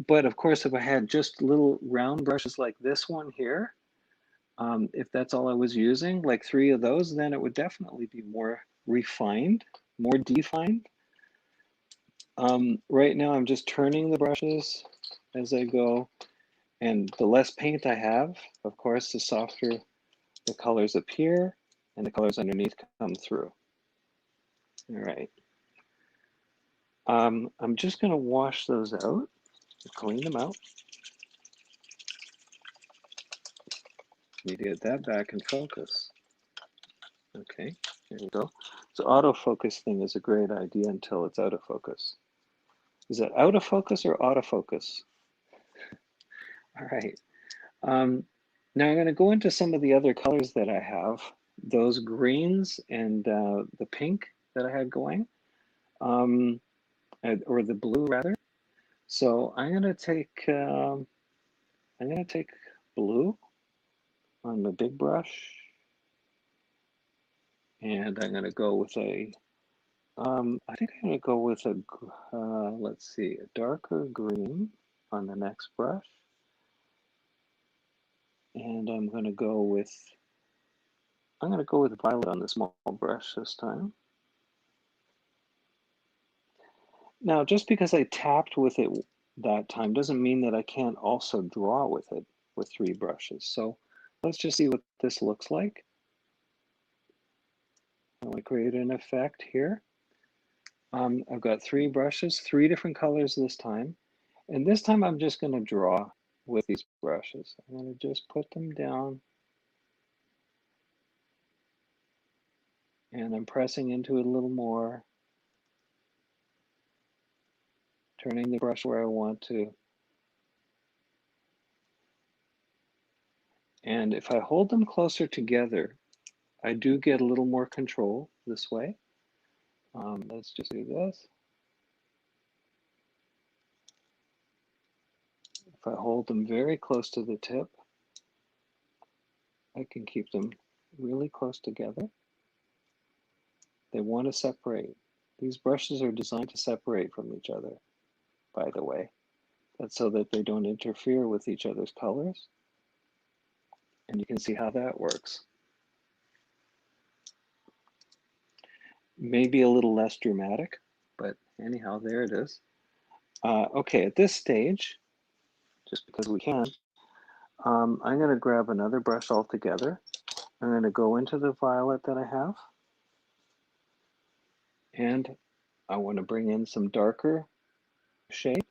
But of course, if I had just little round brushes like this one here, if that's all I was using, like 3 of those, then it would definitely be more refined, more defined. Right now I'm just turning the brushes as I go, and the less paint I have, of course, the softer the colors appear and the colors underneath come through. All right. I'm just going to wash those out, clean them out. Need to get that back in focus. Okay, there we go. So autofocus thing is a great idea until it's out of focus. Is it out of focus or autofocus? All right. Now I'm going to go into some of the other colors that I have, those greens and the pink that I had going, or the blue rather. So I'm going to take blue on the big brush, and I'm going to go with a I think I'm going to go with a let's see, a darker green on the next brush, and I'm going to go with I'm going to go with violet on the small brush this time. Now, just because I tapped with it that time doesn't mean that I can't also draw with it with 3 brushes. So let's just see what this looks like. I want to create an effect here. I've got 3 brushes, 3 different colors this time. And this time I'm just going to draw with these brushes. I'm going to just put them down. And I'm pressing into it a little more. Turning the brush where I want to. And if I hold them closer together, I do get a little more control this way. Let's just do this. If I hold them very close to the tip, I can keep them really close together. They want to separate. These brushes are designed to separate from each other, by the way. That's so that they don't interfere with each other's colors. And you can see how that works. Maybe a little less dramatic, but anyhow, there it is. Okay, at this stage, just because we can, I'm going to grab another brush altogether. I'm going to go into the violet that I have. And I want to bring in some darker shades.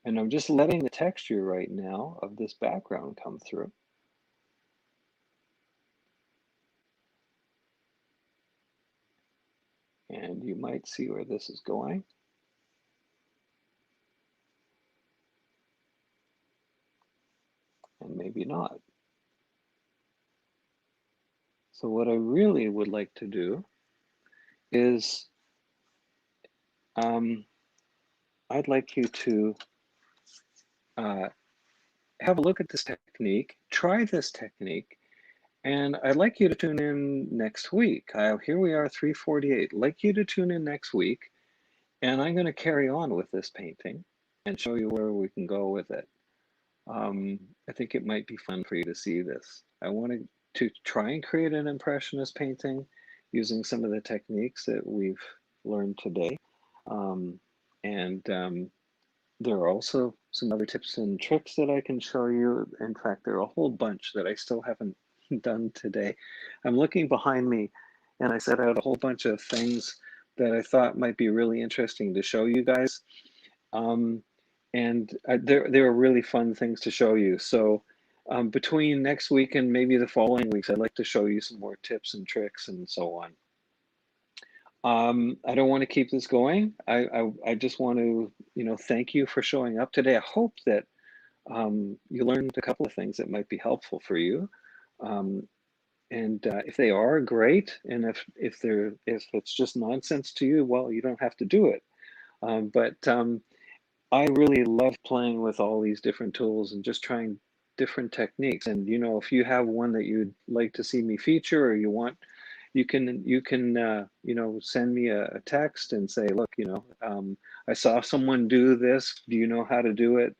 And I'm just letting the texture right now of this background come through. And you might see where this is going. And maybe not. So what I really would like to do is I'd like you to have a look at this technique, try this technique, and I'd like you to tune in next week. Here we are, 3:48. I'd like you to tune in next week, and I'm going to carry on with this painting and show you where we can go with it. I think it might be fun for you to see this. I wanted to try and create an impressionist painting using some of the techniques that we've learned today. There are also some other tips and tricks that I can show you. In fact, there are a whole bunch that I still haven't done today. I'm looking behind me and I set out a whole bunch of things that I thought might be really interesting to show you guys. They're really fun things to show you. So between next week and maybe the following weeks, I'd like to show you some more tips and tricks and so on. I don't want to keep this going. I just want to, thank you for showing up today. I hope that you learned a couple of things that might be helpful for you. If they are, great. And if it's just nonsense to you, well, you don't have to do it. I really love playing with all these different tools and just trying different techniques. And if you have one that you'd like to see me feature, or you can send me a text and say, look, I saw someone do this. Do you know how to do it?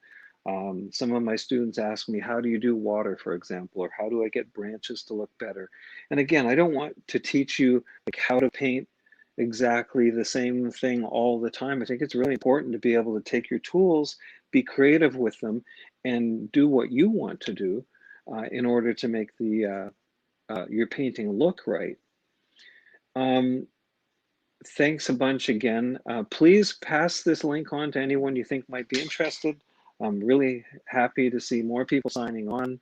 Some of my students ask me, how do you do water, for example, or how do I get branches to look better? And again, I don't want to teach you like how to paint exactly the same thing all the time. I think it's really important to be able to take your tools, be creative with them, and do what you want to do in order to make your painting look right. Thanks a bunch again. Please pass this link on to anyone you think might be interested. I'm really happy to see more people signing on.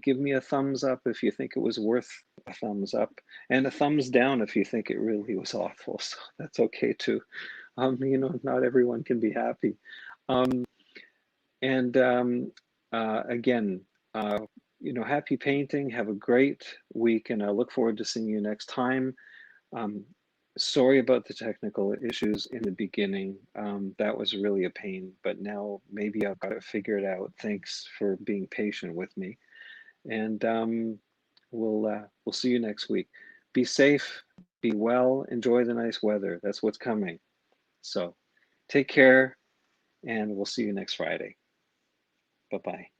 Give me a thumbs up if you think it was worth a thumbs up, and a thumbs down if you think it really was awful. So that's okay too. Not everyone can be happy. Again, happy painting. Have a great week, and I look forward to seeing you next time. Sorry about the technical issues in the beginning. That was really a pain, but now maybe I've got it figured out. Thanks for being patient with me. And we'll see you next week. Be safe, be well, enjoy the nice weather. That's what's coming. So take care, and we'll see you next Friday. Bye-bye.